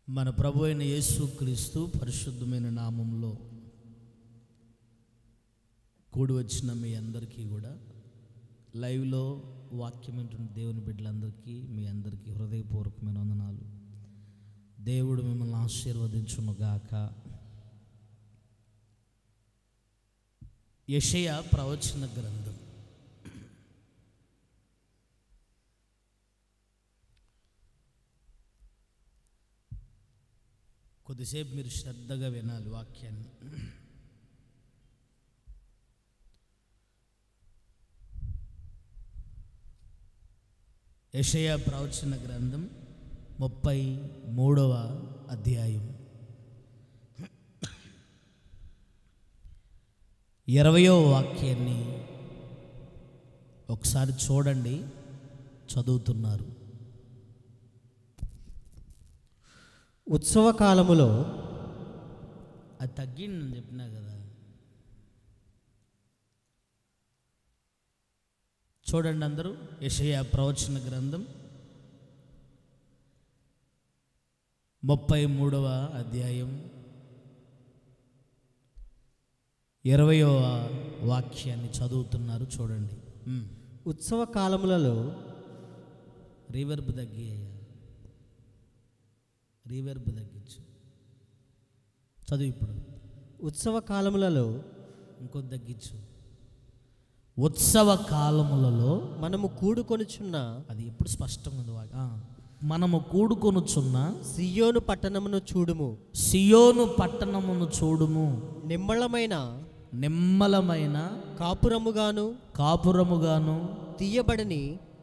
మన ప్రభు అయిన యేసుక్రీస్తు పరిశుద్ధమైన నామంలో కూడి వచ్చిన మీ అందరికీ కూడా లైవ్లో వాక్యం వింటున్న దేవుని బిడ్డలందరికీ మీ అందరికీ హృదయపూర్వకమైన వందనాలు. దేవుడు మిమ్మల్ని ఆశీర్వదించునుగాక. యెషయా ప్రవచన గ్రంథం కొద్దిసేపు మీరు శ్రద్ధగా వినాలి వాక్యాన్ని. యెషయా ప్రవచన గ్రంథం 33వ అధ్యాయం 20వ వాక్యాన్ని ఒకసారి చూడండి. చదువుతున్నారు. ఉత్సవ కాలములో అది తగ్గిందని చెప్పినా కదా. చూడండి అందరూ. యెషయా ప్రవచన గ్రంథం 33వ అధ్యాయం 20వ వాక్యాన్ని చదువుతున్నారు. చూడండి. ఉత్సవ కాలములలో రీవర్బ్ తగ్గించు. చదువు ఇప్పుడు. ఉత్సవ కాలములలో ఇంకొద్ది తగ్గించు. ఉత్సవ కాలములలో మనము కూడుకొనుచున్న, అది ఎప్పుడు స్పష్టంగా ఉంది. మనము కూడుకొనుచున్న సియోను పట్టణమును చూడుము. సియోను పట్టణమును చూడుము. నిమ్మలమైన కాపురముగాను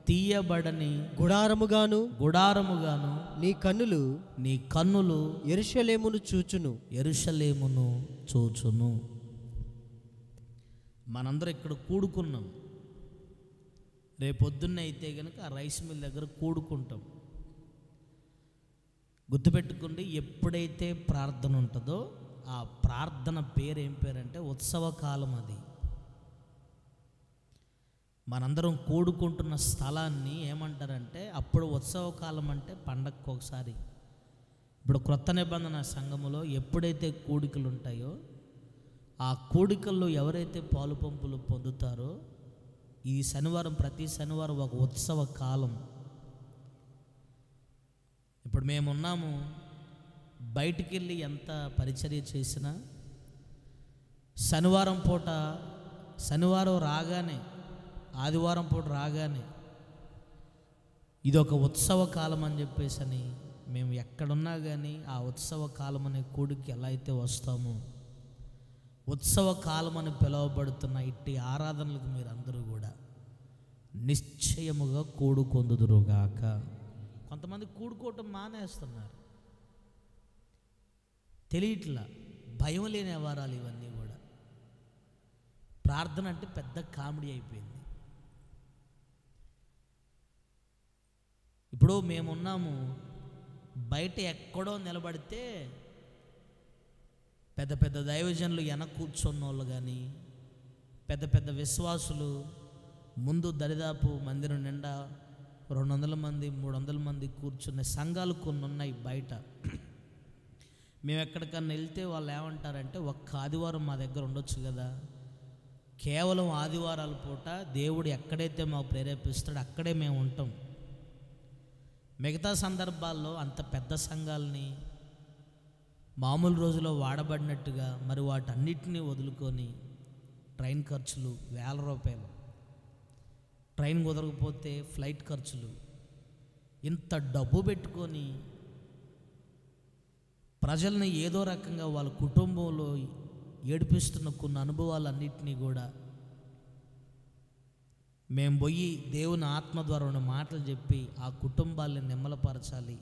తీయబడని గుడారముగాను నీ కన్నులు యెరూషలేమును చూచును. మనందరం ఇక్కడ కూడుకున్నాం. రేపొద్దున్న అయితే కనుక ఆ రైస్ మిల్ దగ్గర కూడుకుంటాం. గుర్తుపెట్టుకోండి, ఎప్పుడైతే ప్రార్థన ఉంటుందో ఆ ప్రార్థన పేరు ఏం పేరంటే ఉత్సవ కాలం. అది మనందరం కూడుకుంటున్న స్థలాన్ని ఏమంటారంటే అప్పుడు ఉత్సవ కాలం అంటే పండగకు ఒకసారి. ఇప్పుడు క్రొత్త నిబంధన సంఘములో ఎప్పుడైతే కూడికలు ఉంటాయో ఆ కూడికల్లో ఎవరైతే పాలు పంపులు పొందుతారో ఈ శనివారం, ప్రతి శనివారం ఒక ఉత్సవ కాలం. ఇప్పుడు మేమున్నాము, బయటికి వెళ్ళి ఎంత పరిచర్య చేసినా శనివారం రాగానే, ఆదివారం పూట రాగానే ఇది ఒక ఉత్సవ కాలం అని చెప్పేసి మేము ఎక్కడున్నా కానీ ఆ ఉత్సవ కాలం అనే కూడికి ఎలా అయితే వస్తామో, ఉత్సవ కాలం అని పిలువబడుతున్న ఇట్టి ఆరాధనలకు మీరందరూ కూడా నిశ్చయముగా కూడుకొందుదురుగాక. కొంతమంది కూడుకోవటం మానేస్తున్నారు, తెలియట్లా. భయం లేని వ్యవహారాలు ఇవన్నీ కూడా. ప్రార్థన అంటే పెద్ద కామెడీ అయిపోయింది. ఇప్పుడు మేమున్నాము, బయట ఎక్కడో నిలబడితే పెద్ద పెద్ద దైవజనులు వెనక కూర్చున్న వాళ్ళు కానీ, పెద్ద పెద్ద విశ్వాసులు ముందు దరిదాపు మందిరం నిండా 200 మంది 300 మంది కూర్చునే సంఘాలు కొన్ని ఉన్నాయి బయట. మేము ఎక్కడికన్నా వెళ్తే వాళ్ళు ఏమంటారంటే ఒక్క ఆదివారం మా దగ్గర ఉండొచ్చు కదా, కేవలం ఆదివారాల పూట దేవుడు ఎక్కడైతే మాకు ప్రేరేపిస్తాడో అక్కడే మేము ఉంటాం. మిగతా సందర్భాల్లో అంత పెద్ద సంఘాలని మామూలు రోజులో వాడబడినట్టుగా మరి వాటన్నిటినీ వదులుకొని ట్రైన్ ఖర్చులు ₹1000, ట్రైన్ కుదరకపోతే ఫ్లైట్ ఖర్చులు, ఇంత డబ్బు పెట్టుకొని ప్రజల్ని ఏదో రకంగా వాళ్ళ కుటుంబంలో ఏడిపిస్తున్న కొన్ని అనుభవాలన్నింటినీ కూడా మేము పోయి దేవుని ఆత్మ ద్వారా ఉన్న మాటలు చెప్పి ఆ కుటుంబాలని నిమ్మలపరచాలి.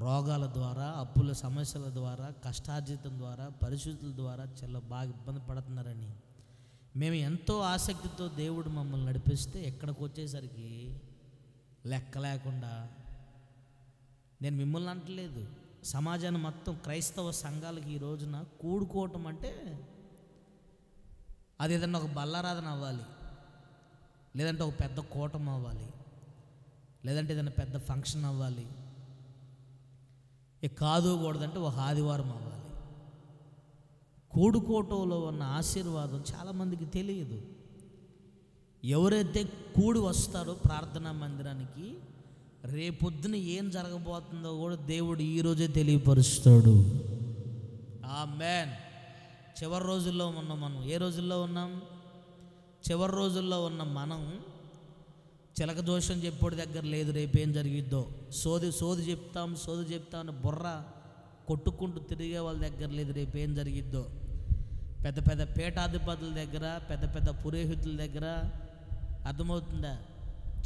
రోగాల ద్వారా, అప్పుల సమస్యల ద్వారా, కష్టార్జితం ద్వారా, పరిస్థితుల ద్వారా చాలా బాగా ఇబ్బంది పడుతున్నారని మేము ఎంతో ఆసక్తితో దేవుడు మమ్మల్ని నడిపిస్తే ఎక్కడికి వచ్చేసరికి లెక్క లేకుండా, నేను మిమ్మల్ని అంటలేదు, సమాజాన్ని మొత్తం క్రైస్తవ సంఘాలకి ఈ రోజున కూడుకోవటం అంటే అది ఏదన్నా ఒక బల్లారాధన అవ్వాలి, లేదంటే ఒక పెద్ద కూటం అవ్వాలి, లేదంటే ఏదైనా పెద్ద ఫంక్షన్ అవ్వాలి. ఇక కాదుకూడదంటే ఒక ఆదివారం అవ్వాలి. కూడుకోవటంలో ఉన్న ఆశీర్వాదం చాలామందికి తెలియదు. ఎవరైతే కూడి వస్తారో ప్రార్థనా మందిరానికి, రేపొద్దున ఏం జరగబోతుందో కూడా దేవుడు ఈరోజే తెలియపరుస్తాడు. ఆమేన్. చివరి రోజుల్లో ఉన్నాం మనం. ఏ రోజుల్లో ఉన్నాం? చివరి రోజుల్లో ఉన్న మనం చిలక దోషం చెప్పోడి దగ్గర లేదు రేపేం జరిగిద్దో. సోది చెప్తామని బుర్ర కొట్టుకుంటూ తిరిగే వాళ్ళ దగ్గర లేదు రేపేం జరిగిద్దో. పెద్ద పెద్ద పీఠాధిపతుల దగ్గర, పెద్ద పెద్ద పురోహితుల దగ్గర, అర్థమవుతుందా,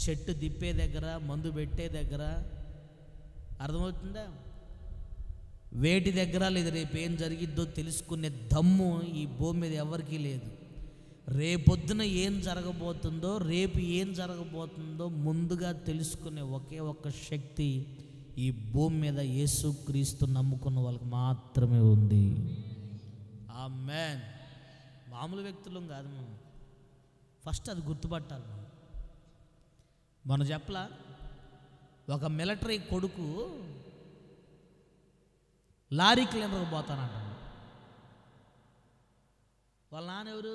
చెట్టు దిప్పే దగ్గర, మందు పెట్టే దగ్గర, అర్థమవుతుందా, వేటి దగ్గర లేదు రేపేం జరిగిద్దో తెలుసుకునే దమ్ము ఈ భూమి మీద ఎవరికీ లేదు. రేపొద్దున ఏం జరగబోతుందో, రేపు ఏం జరగబోతుందో ముందుగా తెలుసుకునే ఒకే ఒక్క శక్తి ఈ భూమి మీద యేసుక్రీస్తు నమ్ముకున్న వాళ్ళకి మాత్రమే ఉంది. ఆమేన్. మామూలు వ్యక్తులం కాదు మనం. ఫస్ట్ అది గుర్తుపట్టాలి. మనం చెప్పలా, ఒక మిలిటరీ కొడుకు లారీ క్లీనర్కి పోతానంటాడు. వాళ్ళ నాన్న ఎవరు?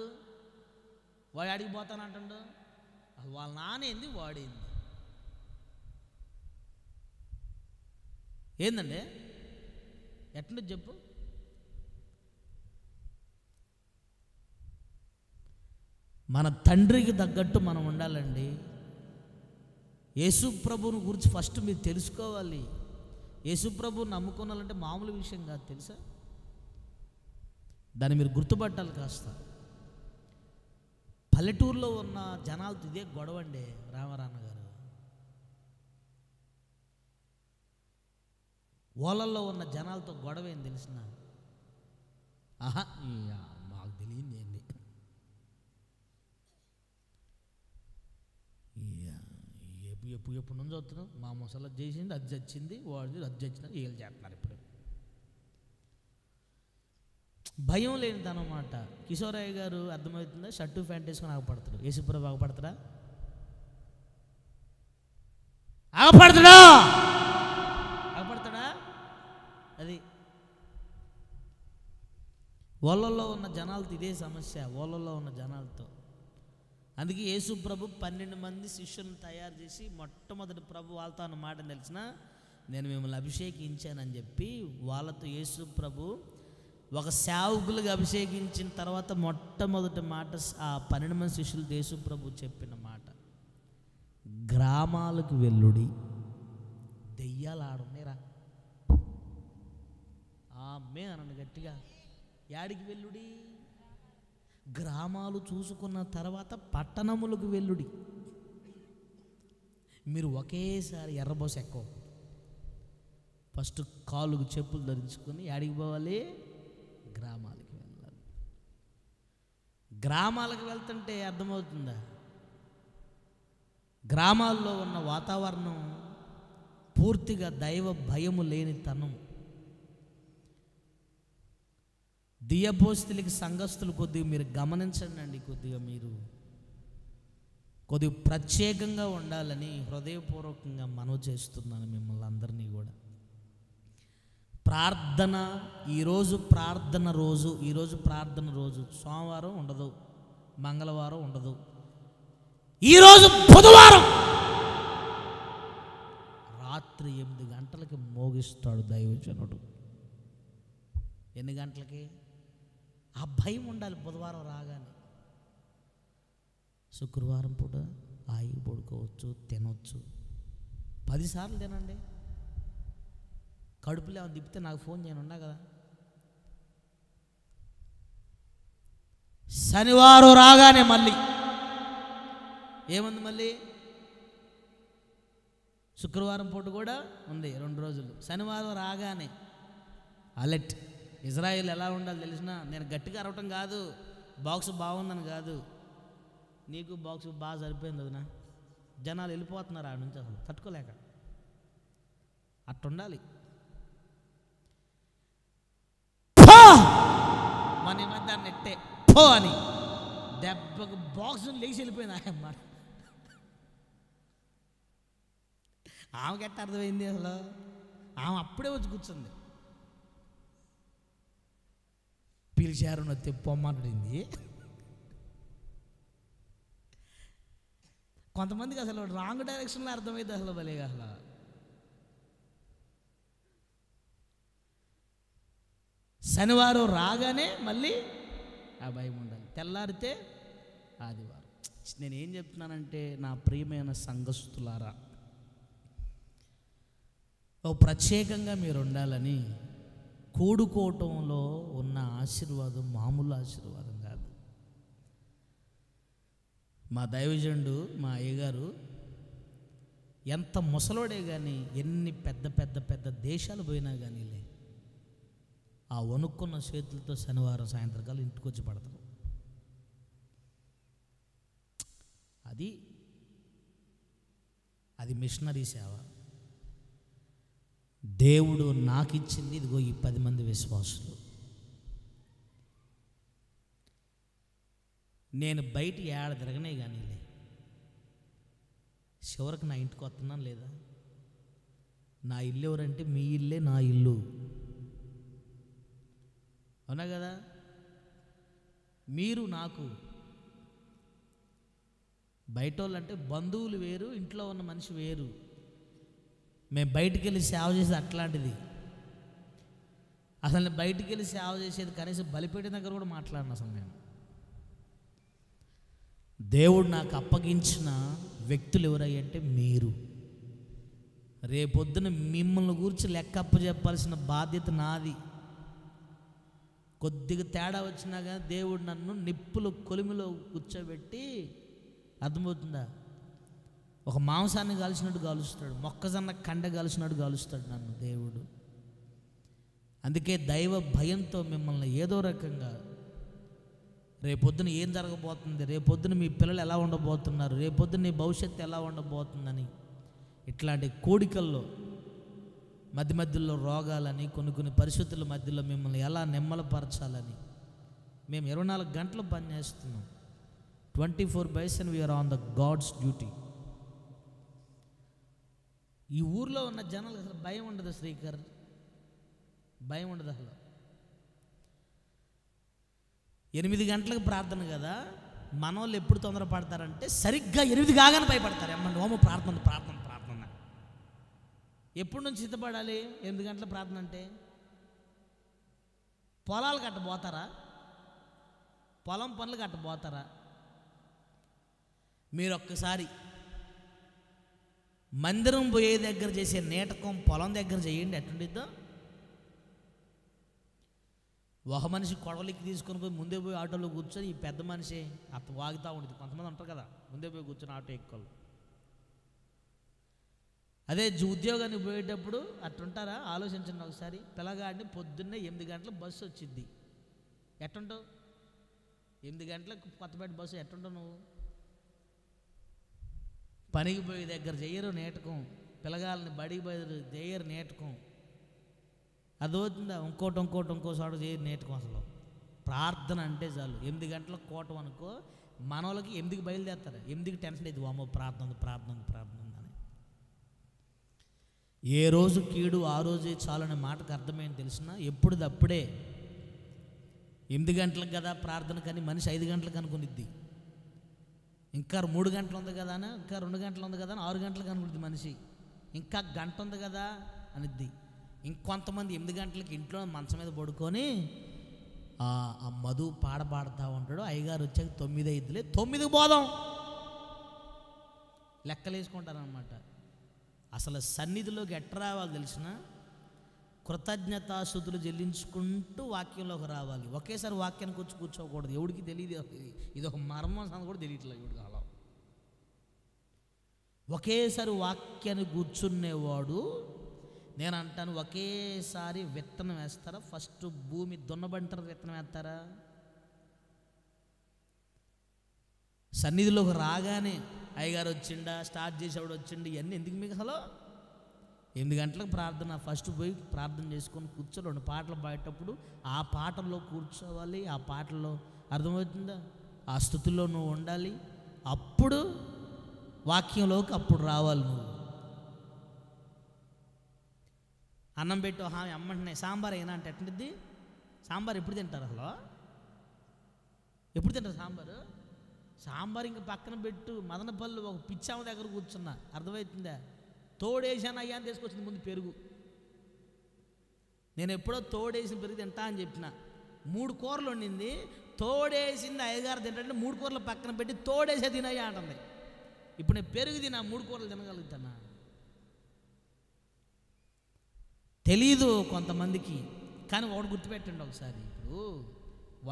వాడు ఆడికి పోతానంటాడు. వాళ్ళ నాన్న ఏంది, వాడేంది? ఏందండి ఎట్లా చెప్పు? మన తండ్రికి తగ్గట్టు మనం ఉండాలండి. యేసు ప్రభువుని గురించి ఫస్ట్ మీరు తెలుసుకోవాలి. యేసు ప్రభువుని నమ్ముకోవాలంటే మామూలు విషయం కాదు, తెలుసా? దాన్ని మీరు గుర్తుపట్టాలి కాస్త. పల్లెటూరులో ఉన్న జనాలతో ఇదే గొడవ అండి. రామారాన్న గారు ఓలల్లో ఉన్న జనాలతో గొడవ ఏం తెలిసిన? మాకు తెలియదు ఏంది. ఎప్పుడు నుంచి వస్తున్నాం, మా ముసలి చేసింది, అది చచ్చింది, వాడిది అది చచ్చినది, వీళ్ళు చేస్తున్నారు. ఇప్పుడు భయం లేనిదన్నమాట. కిషోరయ్య గారు అర్థమవుతుందా, షర్టు ప్యాంట్ వేసుకొని ఆగపడతాడు. యేసుప్రభు ఆగపడతాడా? ఆగపడతాడా? అది ఓళ్ళల్లో ఉన్న జనాలతో ఇదే సమస్య. ఓళ్ళల్లో ఉన్న జనాలతో. అందుకే యేసు ప్రభు 12 మంది శిష్యులను తయారు చేసి మొట్టమొదటి ప్రభు వాళ్ళతో అన్న మాట తెలిసిన, నేను మిమ్మల్ని అభిషేకించానని చెప్పి వాళ్ళతో యేసు ప్రభు ఒక సేవకులుగా అభిషేకించిన తర్వాత మొట్టమొదటి మాట ఆ 12 మంది శిష్యులు యేసు ప్రభు చెప్పిన మాట, గ్రామాలకు వెళ్ళుడి, దెయ్యాలు ఆడున్నాయిరా. ఆమె అనండి గట్టిగా. యాడికి వెళ్ళుడి? గ్రామాలు చూసుకున్న తర్వాత పట్టణములకు వెళ్ళుడి. మీరు ఒకేసారి ఎర్రబోస ఎక్కువ ఫస్ట్ కాలుకు చెప్పులు ధరించుకొని యాడికి పోవాలి? గ్రామాలకు వెళ్ళాలి. గ్రామాలకు వెళ్తుంటే అర్థమవుతుందా, గ్రామాల్లో ఉన్న వాతావరణం పూర్తిగా దైవ భయము లేని తనం. దియపోస్తులకి సంఘస్థులు కొద్దిగా మీరు గమనించండి అండి. కొద్దిగా ప్రత్యేకంగా ఉండాలని హృదయపూర్వకంగా మనవి చేస్తున్నాను మిమ్మల్ని అందరినీ కూడా. ప్రార్థన ఈరోజు ప్రార్థన రోజు సోమవారం ఉండదు, మంగళవారం ఉండదు, ఈరోజు బుధవారం రాత్రి 8 గంటలకి మోగిస్తాడు దైవజనుడు. ఎన్ని గంటలకి? ఆ భయం ఉండాలి. బుధవారం రాగానే శుక్రవారం పూట హాయిగా పడుకోవచ్చు, తినవచ్చు. 10 సార్లు తినండి. కడుపులో ఏమైనా తిప్పితే నాకు ఫోన్ చేయను, ఉన్నా కదా. శనివారం రాగానే మళ్ళీ ఏముంది? మళ్ళీ శుక్రవారం పూట కూడా ఉంది, 2 రోజులు. శనివారం రాగానే అలర్ట్. ఇజ్రాయిల్ ఎలా ఉండాలి తెలిసిన? నేను గట్టిగా అరవటం కాదు, బాక్స్ బాగుందని కాదు, నీకు బాక్స్ బాగా సరిపోయింది వదినా. జనాలు వెళ్ళిపోతున్నారు ఆడ నుంచి అసలు తట్టుకోలేక. అట్టుండాలి. మన మధ్య నెట్టే పో అని దెబ్బకు బాక్స్ లేచి వెళ్ళిపోయింది ఆయమ్మ. ఆమెకి ఎట్ట అర్థమైంది అసలు? ఆమె అప్పుడే వచ్చి కూర్చుంది. పిలిచారు నా తెప్పమాడింది. కొంతమందికి అసలు రాంగ్ డైరెక్షన్లో అర్థమైంది అసలు భలేగా. అసలు శనివారం రాగానే మళ్ళీ ఆ భయం ఉండాలి, తెల్లారితే ఆదివారం. నేనేం చెప్తున్నానంటే నా ప్రియమైన సంఘస్థులారా, ఓ ప్రత్యేకంగా మీరు ఉండాలని. కూడుకోవటంలో ఉన్న ఆశీర్వాదం మామూలు ఆశీర్వాదం కాదు. మా దైవజనుడు మా అయ్యగారు ఎంత ముసలోడే కానీ ఎన్ని పెద్ద పెద్ద పెద్ద దేశాలు పోయినా కానీ ఆ వణుక్కున్న చేతులతో శనివారం సాయంత్రకాలం ఇంటికి వచ్చి పడతారు. అది మిషనరీ సేవ. దేవుడు నాకు ఇచ్చింది ఇదిగో ఈ 10 మంది విశ్వాసులు. నేను బయట ఏడ తిరగనే కానీ చివరికి నా ఇంటికి వస్తున్నాను లేదా? నా ఇల్లు ఎవరంటే మీ ఇల్లే నా ఇల్లు, అవునా కదా? మీరు నాకు బయట వాళ్ళు అంటే బంధువులు వేరు, ఇంట్లో ఉన్న మనిషి వేరు. మేము బయటికి వెళ్ళి సేవ చేసేది అట్లాంటిది. అసలు బయటికి వెళ్ళి సేవ చేసేది కనీసం బలిపేట దగ్గర కూడా మాట్లాడిన అసలు నేను. దేవుడు నాకు అప్పగించిన వ్యక్తులు ఎవరయ్యంటే మీరు. రేపొద్దున మిమ్మల్ని గురించి లెక్క అప్పచెప్పాల్సిన బాధ్యత నాది. కొద్దిగా తేడా వచ్చినా కానీ దేవుడు నన్ను నిప్పులు కొలిమిలో కూర్చోబెట్టి, అర్థమవుతుందా, ఒక మాంసాన్ని కాల్చినట్టు కాలుస్తాడు, మొక్కజొన్న కండ కాల్చినట్టు కాలుస్తాడు నన్ను దేవుడు. అందుకే దైవ భయంతో మిమ్మల్ని ఏదో రకంగా రేపొద్దున ఏం జరగబోతుంది, రేపొద్దున మీ పిల్లలు ఎలా ఉండబోతున్నారు, రేపొద్దున నీ భవిష్యత్తు ఎలా ఉండబోతుందని ఇట్లాంటి కోడికల్లో మధ్య మధ్యలో రోగాలని కొన్ని పరిస్థితుల మధ్యలో మిమ్మల్ని ఎలా నెమ్మలపరచాలని మేము 24 గంటలు పనిచేస్తున్నాం. 24/7 we are on the gods duty. ఈ ఊర్లో ఉన్న జనాలకు అసలు భయం ఉండదు శ్రీకర్, భయం ఉండదు అసలు. 8 గంటలకు ప్రార్థన కదా, మన వాళ్ళు ఎప్పుడు తొందరపడతారంటే సరిగ్గా 8 కాగానే భయపడతారు. ఏమన్నా హోమ ప్రార్థన ప్రార్థన ప్రార్థన ఎప్పటి నుంచి సిద్ధపడాలి? 8 గంటల ప్రార్థన అంటే పొలాలు కట్టబోతారా? పొలం పనులు కట్టబోతారా? మీరు ఒక్కసారి మందిరం పోయే దగ్గర చేసే నేటకం పొలం దగ్గర చేయండి, ఎట్లుండిద్దో. ఒక మనిషి కొడవలికి తీసుకొని పోయి ముందే పోయి ఆటోలో కూర్చొని ఈ పెద్ద మనిషి అత్త వాగుతూ ఉంటుంది. కొంతమంది ఉంటారు కదా ముందే పోయి కూర్చొని ఆటో ఎక్కువ. అదే ఉద్యోగానికి పోయేటప్పుడు అట్టుంటారా? ఆలోచించండి ఒకసారి. పిల్లగాడిని పొద్దున్నే 8 గంటలకు బస్సు వచ్చింది, ఎట్టుంటావు? 8 గంటలకు కొత్తపేట బస్సు ఎట్టుంటావు నువ్వు? పనికి పోయే దగ్గర చెయ్యరు నేటకం, పిల్లగాళ్ళని బడికి పోయి చేయరు నేటకం. అదవుతుందా? ఇంకో చోట చేయరు నేటకం. అసలు ప్రార్థన అంటే చాలు 8 గంటలకు కోటం అనుకో, మన వాళ్ళకి 8కి బయలుదేరుతారు. 8కి టెన్షన్ అయితే వామో ప్రార్థన ప్రార్థన ప్రార్థన అని. ఏ రోజు కీడు ఆ రోజే చాలనే మాటకు అర్థమైంది తెలిసిన. ఎప్పుడుదప్పుడే 8 గంటలకు కదా ప్రార్థన, కానీ మనిషి 5 గంటలకు అనుకునిద్ది. ఇంకా 3 గంటలు ఉంది కదా అని, ఇంకా 2 గంటలు ఉంది కదా అని 6 గంటలకు అనుకుంటుంది మనిషి. ఇంకా గంట ఉంది కదా అనిద్ది. ఇంకొంతమంది 8 గంటలకి ఇంట్లో మంచం మీద పడుకొని ఆ మధు పాడతా ఉంటాడు. అయ్యగారు వచ్చాక 9 అయిద్దిలే, 9కి పోదాం లెక్కలేసుకుంటారనమాట. అసలు సన్నిధిలోకి ఎట్ట రావాలి తెలిసిన? కృతజ్ఞతాస్తుతులు చెల్లించుకుంటూ వాక్యంలోకి రావాలి. ఒకేసారి వాక్యానికి వచ్చి కూర్చోకూడదు. ఎవడికి తెలియదు, ఇది ఒక మర్మం కూడా తెలియట్లేదు ఎవడికి. అలా ఒకేసారి వాక్యాన్ని కూర్చునేవాడు, నేను అంటాను, ఒకేసారి విత్తనం వేస్తారా? ఫస్ట్ భూమి దున్నబంటారు, విత్తనం వేస్తారా? సన్నిధిలోకి రాగానే అయ్యగారు వచ్చిండా, స్టార్ట్ చేసేవాడు వచ్చిండు, ఇవన్నీ ఎందుకు మీకు అసలు? 8 గంటలకు ప్రార్థన. ఫస్ట్ పోయి ప్రార్థన చేసుకొని కూర్చో. 2 పాటలు పాడేటప్పుడు ఆ పాటల్లో కూర్చోవాలి. ఆ పాటల్లో అర్థమవుతుందా? ఆ స్థుతిలో నువ్వు ఉండాలి. అప్పుడు వాక్యంలోకి అప్పుడు రావాలి నువ్వు. అన్నం పెట్టు అమ్మంటున్నాయి సాంబార్ అయినా అంటే ఎట్టిద్ది? సాంబార్ ఎప్పుడు తింటారు అసలు? ఎప్పుడు తింటారు సాంబారు? సాంబార్ ఇంకా పక్కన పెట్టు. మదనపల్లి ఒక పిచ్చామ దగ్గర కూర్చున్నా, అర్థమవుతుందా? తోడేసాను అయ్యా అని తీసుకొచ్చింది ముందు పెరుగు. నేను ఎప్పుడో తోడేసిన పెరుగు తింటా అని చెప్పిన. 3 కూరలు వండింది, తోడేసింది అయ్యగారు తింటే 3 కూరలు పక్కన పెట్టి తోడేసే తినయ్యా అంటుంది. ఇప్పుడు నేను పెరుగు తినా 3 కూరలు తినగలుగుతానా? తెలీదు కొంతమందికి. కానీ ఒకటి గుర్తుపెట్టండి ఒకసారి, ఇప్పుడు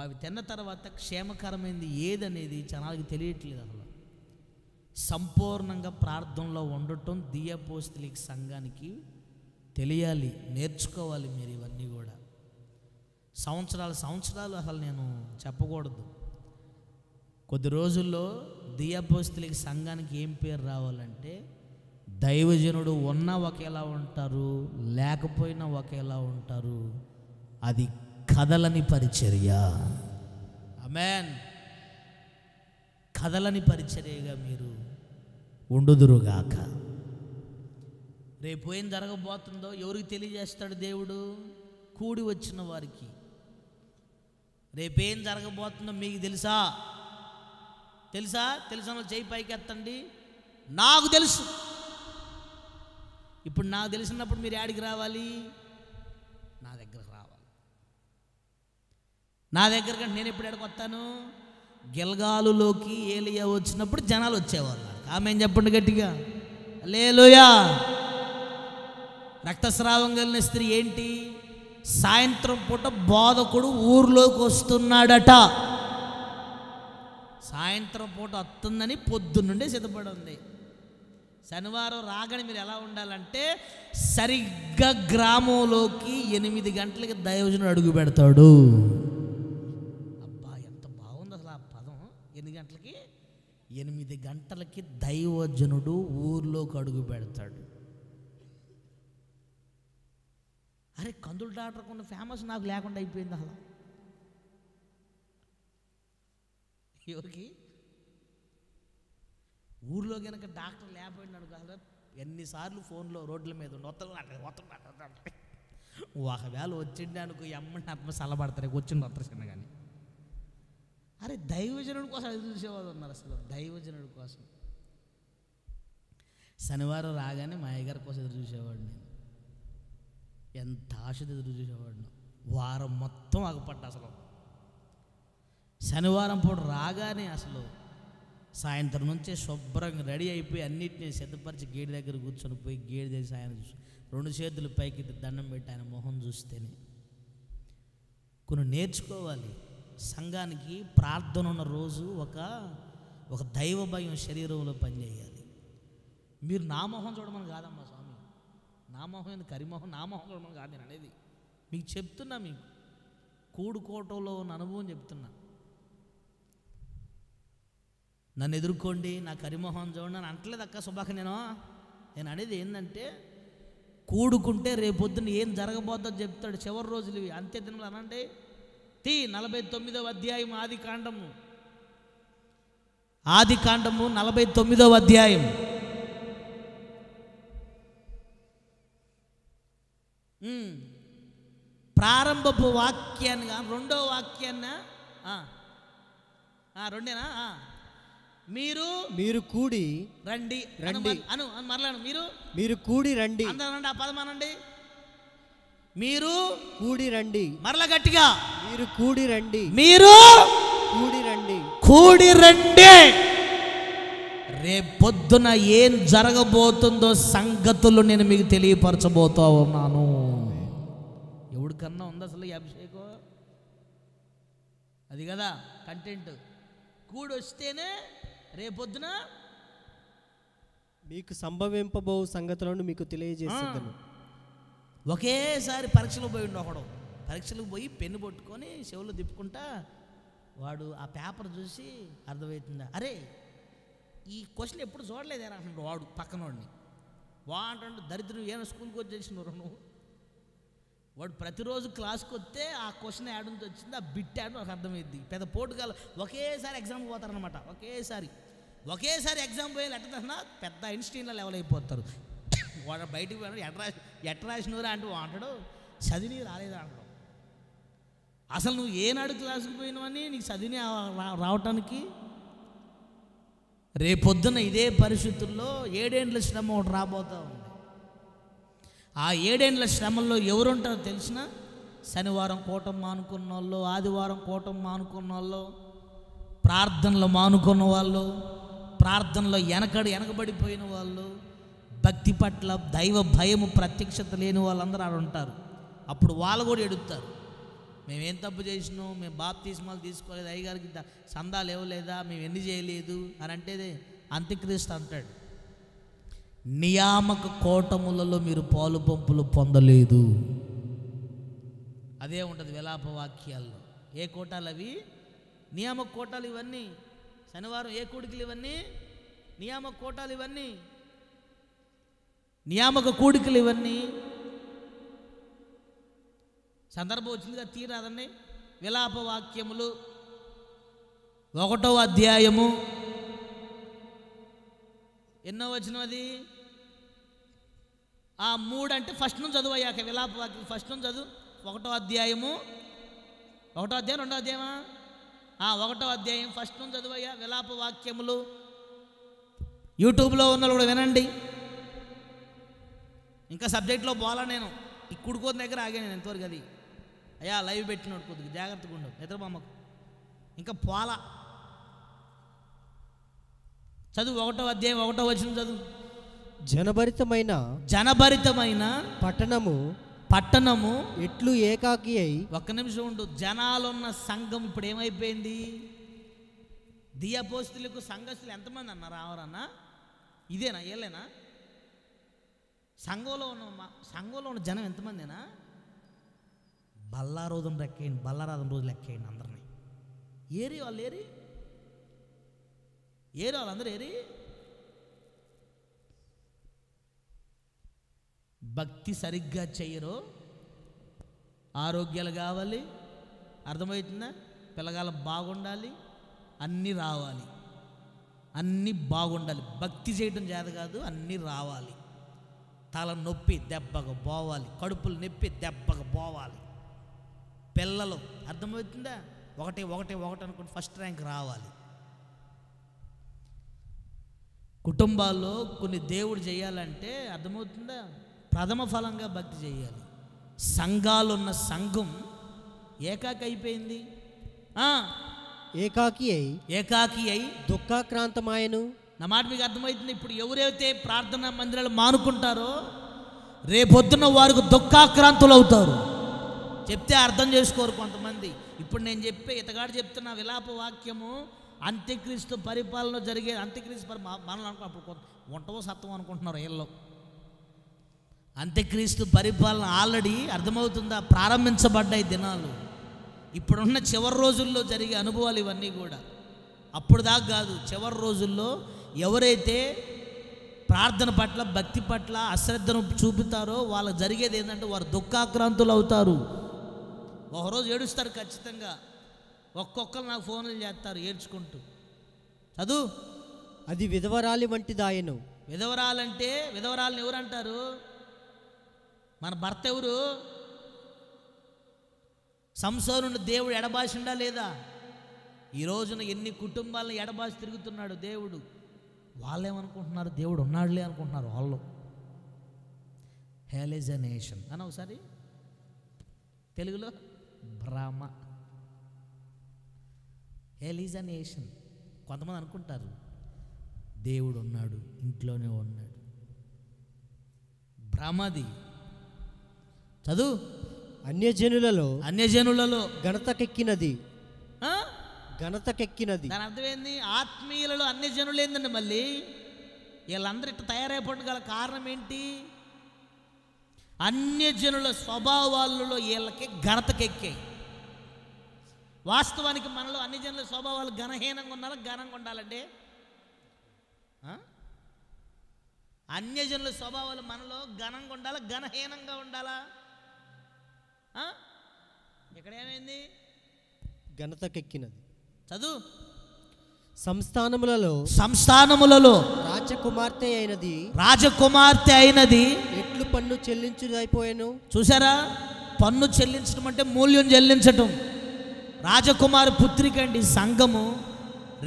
అవి తిన్న తర్వాత క్షేమకరమైనది ఏదనేది జనాలకి తెలియట్లేదు. అసలు సంపూర్ణంగా ప్రార్థనలో ఉండటం దియపోస్తలిక సంఘానికి తెలియాలి, నేర్చుకోవాలి. మీరు ఇవన్నీ కూడా సంవత్సరాలు అసలు నేను చెప్పకూడదు. కొద్ది రోజుల్లో దియపోస్తలిక సంఘానికి ఏం పేరు రావాలంటే, దైవజనుడు ఉన్నా ఒకేలా ఉంటారు, లేకపోయినా ఒకేలా ఉంటారు. అది కదలని పరిచర్య. ఆమేన్. కదలని పరిచర్యగా మీరు ఉండుదురుగాక. రేపు ఏం జరగబోతుందో ఎవరికి తెలియజేస్తాడు దేవుడు? కూడి వచ్చిన వారికి. రేపేం జరగబోతుందో మీకు తెలుసా? తెలిసిన చేయి పైకి ఎత్తండి. నాకు తెలుసు. ఇప్పుడు నాకు తెలిసినప్పుడు మీరు యాడికి రావాలి? నా దగ్గరకు రావాలి. నా దగ్గర నేను ఎప్పుడు ఎక్కడికి వస్తాను? గిల్గాలులోకి ఏలియా వచ్చినప్పుడు జనాలు వచ్చేవాళ్ళు. ఆమేన్ చెప్పండి గట్టిగా. హల్లెలూయా. రక్తస్రావం కలిగిన స్త్రీ ఏంటి? సాయంత్రం పూట బోధకుడు ఊర్లోకి వస్తున్నాడట. సాయంత్రం పూట వస్తుందని పొద్దున్నుండే సిద్ధపడి ఉంది. శనివారం రాగానే మీరు ఎలా ఉండాలంటే, సరిగ్గా గ్రామంలోకి 8 గంటలకి దైవజనుడు అడుగు పెడతాడు. అబ్బా ఎంత బాగుంది అసలు ఆ పదం. 8 గంటలకి 8 గంటలకి దైవజనుడు ఊర్లోకి అడుగు పెడతాడు. అరే కందులు డాక్టర్ కొన్న ఫేమస్ నాకు లేకుండా అయిపోయింది అసలు. ఎవరికి? ఊర్లో కనుక డాక్టర్ లేకపోయినాడు కదా, ఎన్నిసార్లు ఫోన్లో రోడ్ల మీద ఒకవేళ వచ్చిండే అనుకో ఎమ్మని ఆత్మ చల్లబడతారు, వచ్చిండు వస్తారు కానీ. అరే దైవజనుడి కోసం ఎదురు చూసేవాళ్ళు ఉన్నారు. అసలు దైవజనుడి కోసం శనివారం రాగానే మా అయ్యగారి కోసం ఎదురు చూసేవాడు. నేను ఎంత ఆశతో ఎదురు చూసేవాడిని. వారం మొత్తం ఆగపడ్డా. అసలు శనివారం పూట రాగానే అసలు సాయంత్రం నుంచే శుభ్రంగా రెడీ అయిపోయి అన్నిటిని సిద్ధపరిచి గేడి దగ్గర కూర్చొని పోయి గేడి దగ్గర ఆయన 2 చేతులు పైకి దండం పెట్టి ఆయన మొహం చూస్తేనే కొన్ని నేర్చుకోవాలి. సంఘానికి ప్రార్థన ఉన్న రోజు ఒక దైవ భయం శరీరంలో పనిచేయాలి. మీరు నా మొహం చూడమని కాదమ్మా స్వామి, నా మొహం ఎందుకు కరిమొహం, నా మొహం చూడమని కాదు నేను అనేది. మీకు చెప్తున్నా, మీకు కూడుకోవటంలో ఉన్న అనుభవం చెప్తున్నా. నన్ను ఎదుర్కోండి, నా కరిమొహం చూడండి అని అంటలేదు అక్క సుభాక. నేను అనేది ఏంటంటే, కూడుకుంటే రేపొద్దున ఏం జరగబోద్దో చెప్తాడు. చివరి రోజులు ఇవి, అంత్య దినములు అనండి. 49వ అధ్యాయం ఆది కాండము 49వ అధ్యాయం. ప్రారంభపు వాక్యాన్ని 2వ వాక్యాన్న రెండేనా? మీరు కూడి రండి అను మరలాను. మీరు కూడి రండి అందరండి. ఆ పదం అనండి. మీరు కూడి రండి. మరలా గట్టిగా. మీరు కూడి రండి. మీరు కూడి రండి. కూడి రండి. రేపొద్దున ఏం జరగబోతుందో సంగతులు నేను మీకు తెలియపరచబోతా ఉన్నాను. ఎవడికన్నా ఉంది అసలు ఈ అభిషేకం? అది కదా కంటెంట్. కూడి వస్తేనే రేపొద్దున మీకు సంభవింపబో సంగతులను మీకు తెలియజేస్తాను. ఒకేసారి పరీక్షలు పోయి ఒకడు పరీక్షలకు పోయి పెన్ను పట్టుకొని చెవులు తిప్పుకుంటా వాడు ఆ పేపర్ చూసి అర్థమవుతుందా, అరే ఈ క్వశ్చన్ ఎప్పుడు చూడలేదేరా అంటాడు వాడు పక్కనోడిని. వాడు దరిద్రం ఏమైనా స్కూల్కి వచ్చేసినారు నువ్వు. వాడు ప్రతిరోజు క్లాస్కి వస్తే ఆ క్వశ్చన్ యాడ్ నుంచి వచ్చింది, ఆ బిట్ యాడ్ నాకు అర్థమైంది. పెద్ద పోటుగాలు ఒకేసారి ఎగ్జామ్కి పోతారనమాట. ఒకేసారి ఎగ్జామ్ పోయి ఎట్లా పెద్ద ఐన్స్టీన్లో లెవెల్ అయిపోతారు. వాడు బయటికి పోయినాడు, ఎట్ట రాసినవరా అంటూ అంటాడు, చదివి రాలేదా అంటాడు. అసలు నువ్వు ఏనాడు క్లాసుకు పోయినావని నీకు చదివి రావటానికి. రేపొద్దున ఇదే పరిస్థితుల్లో 7 ఏండ్ల శ్రమ ఒకటి రాబోతూ ఉంది. ఆ 7 ఏండ్ల శ్రమల్లో ఎవరుంటారో తెలిసిన, శనివారం కూటం మానుకున్న వాళ్ళు, ఆదివారం కూటం మానుకున్న వాళ్ళు, ప్రార్థనలు మానుకున్న వాళ్ళు, ప్రార్థనలో వెనకబడిపోయిన వాళ్ళు, భక్తి పట్ల దైవ భయము ప్రత్యక్షత లేని వాళ్ళందరూ ఆడ ఉంటారు. అప్పుడు వాళ్ళు కూడా ఎడుగుతారు, మేమేం తప్పు చేసినాం, మేము బాప్తిస్మాలు తీసుకోలేదు, అయ్యగారికి సందాలు ఇవ్వలేదా, మేము ఎన్ని చేయలేదు అని అంటే అంత్యక్రీస్తు అంటాడు, నియామక కూటములలో మీరు పాలు పంపులు పొందలేదు. అదే ఉంటుంది విలాప వాక్యాల్లో. ఏ కోటాలు అవి? నియామక కోటాలు ఇవన్నీ. శనివారం ఏ కూడికలు ఇవన్నీ? నియామక కోటాలు ఇవన్నీ, నియామక కూడికలు ఇవన్నీ. సందర్భం వచ్చిందిగా తీరాదండి. విలాప వాక్యములు 1వ అధ్యాయము ఎన్నో వచనం అది? 3 అంటే ఫస్ట్ నుంచి చదువయ్యాక విలాప వాక్యం ఫస్ట్ నుంచి చదువు. 1వ అధ్యాయము, 1వ అధ్యాయం 2వ అధ్యాయమా? 1వ అధ్యాయం ఫస్ట్ నుంచి చదువయ్యా విలాప వాక్యములు. యూట్యూబ్లో ఉన్న వాళ్ళు కూడా వినండి. ఇంకా సబ్జెక్ట్లో పోలా, నేను ఈ కుడుకోని దగ్గర ఆగాను నేను ఎంతవరకు. అది అయ్యా లైవ్ పెట్టినాడు, కొద్దిగా జాగ్రత్తగా ఉండవు నిద్రబొమ్మకు. ఇంకా పోలా, చదువు 1వ అధ్యాయం 1వ వచనం చదువు. జనభరితమైన పట్టణము ఎట్లు ఏకాకి అయి. ఒక్క నిమిషం ఉండు. జనాలున్న సంఘం ఇప్పుడు ఏమైపోయింది? దియపోస్తులకు సంఘస్థులు ఎంతమంది అన్నారు? ఎవరన్నా ఇదేనా? ఏలేనా? సంఘంలో ఉన్న జనం ఎంతమందినా? బల్లారోధం లెక్కేయండి, బల్లారాధన రోజు లెక్కేయండి అందరినీ. ఏరి వాళ్ళు, ఏరి వాళ్ళందరూ ఏరి. భక్తి సరిగ్గా చెయ్యరు, ఆరోగ్యాలు కావాలి, అర్థమవుతుందా? పిల్లగాళ్ళు బాగుండాలి, అన్నీ రావాలి, అన్నీ బాగుండాలి. భక్తి చేయడం చేత కాదు, అన్నీ రావాలి. తల నొప్పి దెబ్బగా పోవాలి, కడుపులు నొప్పి దెబ్బగా పోవాలి. పిల్లలు అర్థమవుతుందా? ఒకటి అనుకుంటే ఫస్ట్ ర్యాంక్ రావాలి. కుటుంబాల్లో కొన్ని దేవుడు చేయాలంటే అర్థమవుతుందా? ప్రథమ ఫలంగా భక్తి చేయాలి. సంఘాలున్న సంఘం ఏకాకి అయిపోయింది. ఏకాకి అయి దుఃఖాక్రాంతమాయను. నా మాట మీకు అర్థమవుతుంది. ఇప్పుడు ఎవరైతే ప్రార్థనా మందిరాలు మానుకుంటారో రేపొద్దున వారికి దుఃఖాక్రాంతులు అవుతారు. చెప్తే అర్థం చేసుకోరు కొంతమంది. ఇప్పుడు నేను ఇతగాడు చెప్తున్న విలాప వాక్యము అంత్యక్రీస్తు పరిపాలన జరిగే అంత్యక్రీస్తు మనల్ని అప్పుడు వంటవో సత్వం అనుకుంటున్నారు వీళ్ళు. అంత్యక్రీస్తు పరిపాలన ఆల్రెడీ అర్థమవుతుందా? ప్రారంభించబడ్డాయి దినాలు. ఇప్పుడున్న చివరి రోజుల్లో జరిగే అనుభవాలు ఇవన్నీ కూడా. అప్పుడు దాకా కాదు, చివరి రోజుల్లో ఎవరైతే ప్రార్థన పట్ల భక్తి పట్ల అశ్రద్ధను చూపుతారో వాళ్ళకి జరిగేది ఏంటంటే వారు దుఃఖాక్రాంతులు అవుతారు. ఒకరోజు ఏడుస్తారు ఖచ్చితంగా. ఒక్కొక్కరు నాకు ఫోన్లు చేస్తారు ఏడ్చుకుంటూ. చదువు. అది విధవరాలి వంటిదాయను. విధవరాలంటే విధవరాలను ఎవరు అంటారు? మన భర్త ఎవరు? సంసారుని దేవుడు ఎడబాసిండా లేదా? ఈ రోజున ఎన్ని కుటుంబాలను ఎడబాసి తిరుగుతున్నాడు దేవుడు. వాళ్ళు ఏమనుకుంటున్నారు? దేవుడు ఉన్నాడులే అనుకుంటున్నారు వాళ్ళు. హెలిజనేషన్ అని ఒకసారి తెలుగులో భ్రమ. హెలిజనేషన్. కొంతమంది అనుకుంటారు దేవుడు ఉన్నాడు, ఇంట్లోనే ఉన్నాడు. భ్రమది. చదువు. అన్యజనులలో ఘనతకెక్కినది. దాని అర్థం ఏంది? ఆత్మీయులలో అన్యజనులు ఏందండి? మళ్ళీ వీళ్ళందరూ ఇట్లా తయారైపోవడం గల కారణం ఏంటి? అన్యజనుల స్వభావాలలో వీళ్ళకి ఘనతకెక్కాయి. వాస్తవానికి మనలో అన్యజనుల స్వభావాలు ఘనహీనంగా ఉండాలా, ఘనంగా ఉండాలండి? అన్యజనుల స్వభావాలు మనలో ఘనంగా ఉండాలా, ఘనహీనంగా ఉండాలా? ఇక్కడ ఏమైంది? ఘనతకెక్కినది. చదువు. సంస్థానములలో రాజకుమార్తె అయినది ఎట్లు పన్ను చెల్లించుదైపోయాను. చూసారా, పన్ను చెల్లించడం అంటే మూల్యం చెల్లించటం. రాజకుమారి పుత్రిక అండి సంఘము.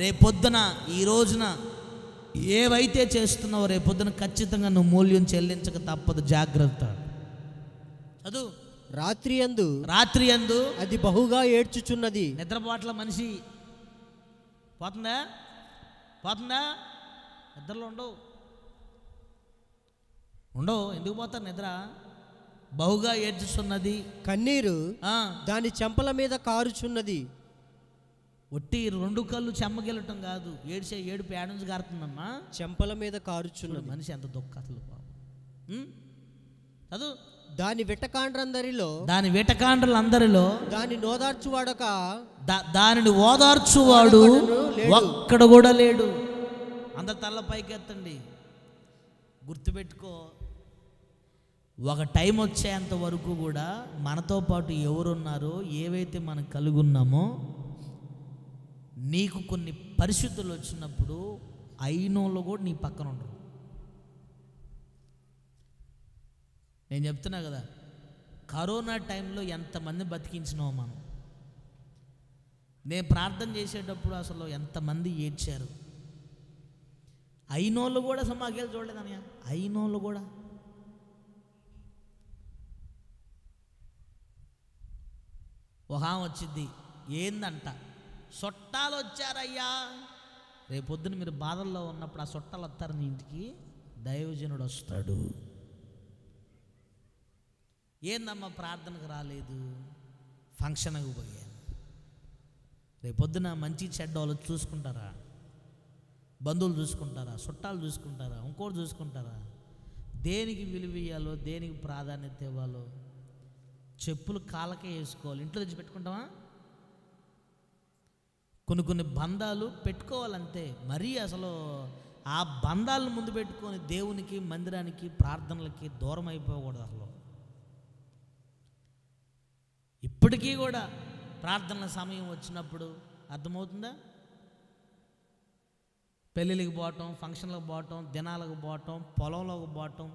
రేపొద్దున ఈ రోజున ఏవైతే చేస్తున్నావో రేపొద్దున ఖచ్చితంగా నువ్వు మూల్యం చెల్లించక తప్పదు. జాగ్రత్త. చదువు. రాత్రి యందు అది బహుగా ఏడ్చుచున్నది. నిద్రపోట్ల మనిషి పోతుందా? నిద్రలో ఉండవు. ఎందుకు పోతారు నిద్ర? బహుగా ఏడ్చుచున్నది. కన్నీరు దాని చెంపల మీద కారుచున్నది. ఒట్టి రెండు కళ్ళు చెమ్మగిలటం కాదు, ఏడుపు ఏడు నుంచి కారుతుందమ్మా. చెంపల మీద కారుచున్నది. మనిషి ఎంత దుఃఖ అసలు చదువు. దాని వెటకాండ్రందరిలో దానిని ఓదార్చువాడు ఒక్కడ కూడా లేడు. అందరు తల్ల పైకి ఎత్తండి. గుర్తుపెట్టుకో, ఒక టైం వచ్చేంత వరకు కూడా మనతో పాటు ఎవరున్నారో, ఏవైతే మనం కలిగి ఉన్నామో, నీకు కొన్ని పరిస్థితులు వచ్చినప్పుడు అయినోళ్ళు కూడా నీ పక్కన ఉండరు. నేను చెప్తున్నా కదా, కరోనా టైంలో ఎంతమంది బతికించినామో మనం. నేను ప్రార్థన చేసేటప్పుడు అసలు ఎంతమంది ఏడ్చారు. అయినోళ్ళు కూడా అసలు మాకేళ్ళు చూడలేదన్నయ్య. అయినోళ్ళు కూడా ఒక ఆమె వచ్చింది, ఏందంట, చుట్టాలు వచ్చారయ్యా. రేపొద్దున మీరు బాధల్లో ఉన్నప్పుడు ఆ చుట్టాలు వస్తారు నీ ఇంటికి, దైవజనుడు వస్తాడు. ఏందమ్మా ప్రార్థనకు రాలేదు? ఫంక్షన్కి పోయాను. రేపొద్దున మంచి చెడ్డ వాళ్ళు చూసుకుంటారా? బంధువులు చూసుకుంటారా? చుట్టాలు చూసుకుంటారా? ఇంకోటి చూసుకుంటారా? దేనికి విలువ ఇవ్వాలో, దేనికి ప్రాధాన్యత ఇవ్వాలో చెప్పులు కాళ్ళకే వేసుకోవాలి. ఇంట్లో తెచ్చి పెట్టుకుంటామా? కొన్ని బంధాలు పెట్టుకోవాలంతే. మరీ అసలు ఆ బంధాలను ముందు పెట్టుకొని దేవునికి, మందిరానికి, ప్రార్థనలకి దూరం అయిపోకూడదు. అసలు ఇప్పటికీ కూడా ప్రార్థనల సమయం వచ్చినప్పుడు అర్థమవుతుందా? పెళ్ళిళ్ళకి పోవటం, ఫంక్షన్లకు పోవటం, దినాలకు పోవటం, పొలంలోకి పోవటం.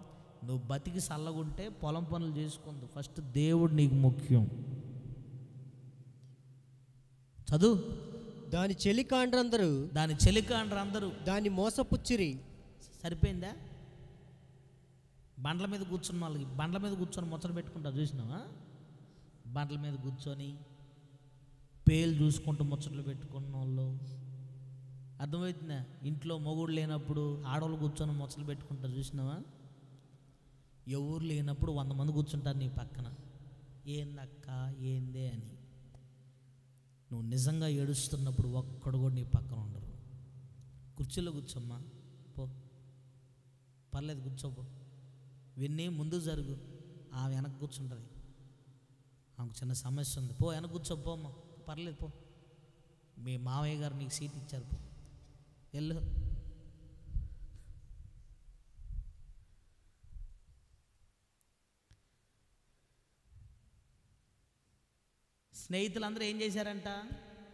నువ్వు బతికి చల్లగుంటే పొలం పనులు చేసుకుందు. ఫస్ట్ దేవుడు నీకు ముఖ్యం. చదువు. దాని చెలికాండ్రందరూ దాన్ని మోసపుచ్చిరి. సరిపోయిందా? బండ్ల మీద కూర్చున్న వాళ్ళకి, బండ్ల మీద కూర్చొని ముచ్చట పెట్టుకుంటారు చూసినావా? బండ్ల మీద కూర్చొని పేలు చూసుకుంటూ ముచ్చట్లు పెట్టుకున్న వాళ్ళు. అర్థమవుతుందా? ఇంట్లో మొగుడు లేనప్పుడు ఆడవాళ్ళు కూర్చొని ముచ్చట్లు పెట్టుకుంటారు చూసినావా? ఎవరు లేనప్పుడు 100 మంది కూర్చుంటారు నీ పక్కన. ఏందక్క, ఏందే అని. నువ్వు నిజంగా ఏడుస్తున్నప్పుడు ఒక్కడు కూడా నీ పక్కన ఉండరు. కుర్చీలో కూర్చోమ్మా, పో, పర్లేదు కూర్చోపో. విన్నీ ముందు జరుగు, ఆ వెనక్కి కూర్చుంటుంది. ఆమెకు చిన్న సమస్య ఉంది, పో వెనక్కి కూర్చోపోమ్మా, పర్లేదు పో. మీ మావయ్య గారు నీకు సీట్ ఇచ్చారు, పో వెళ్ళు. స్నేహితులందరూ ఏం చేశారంట?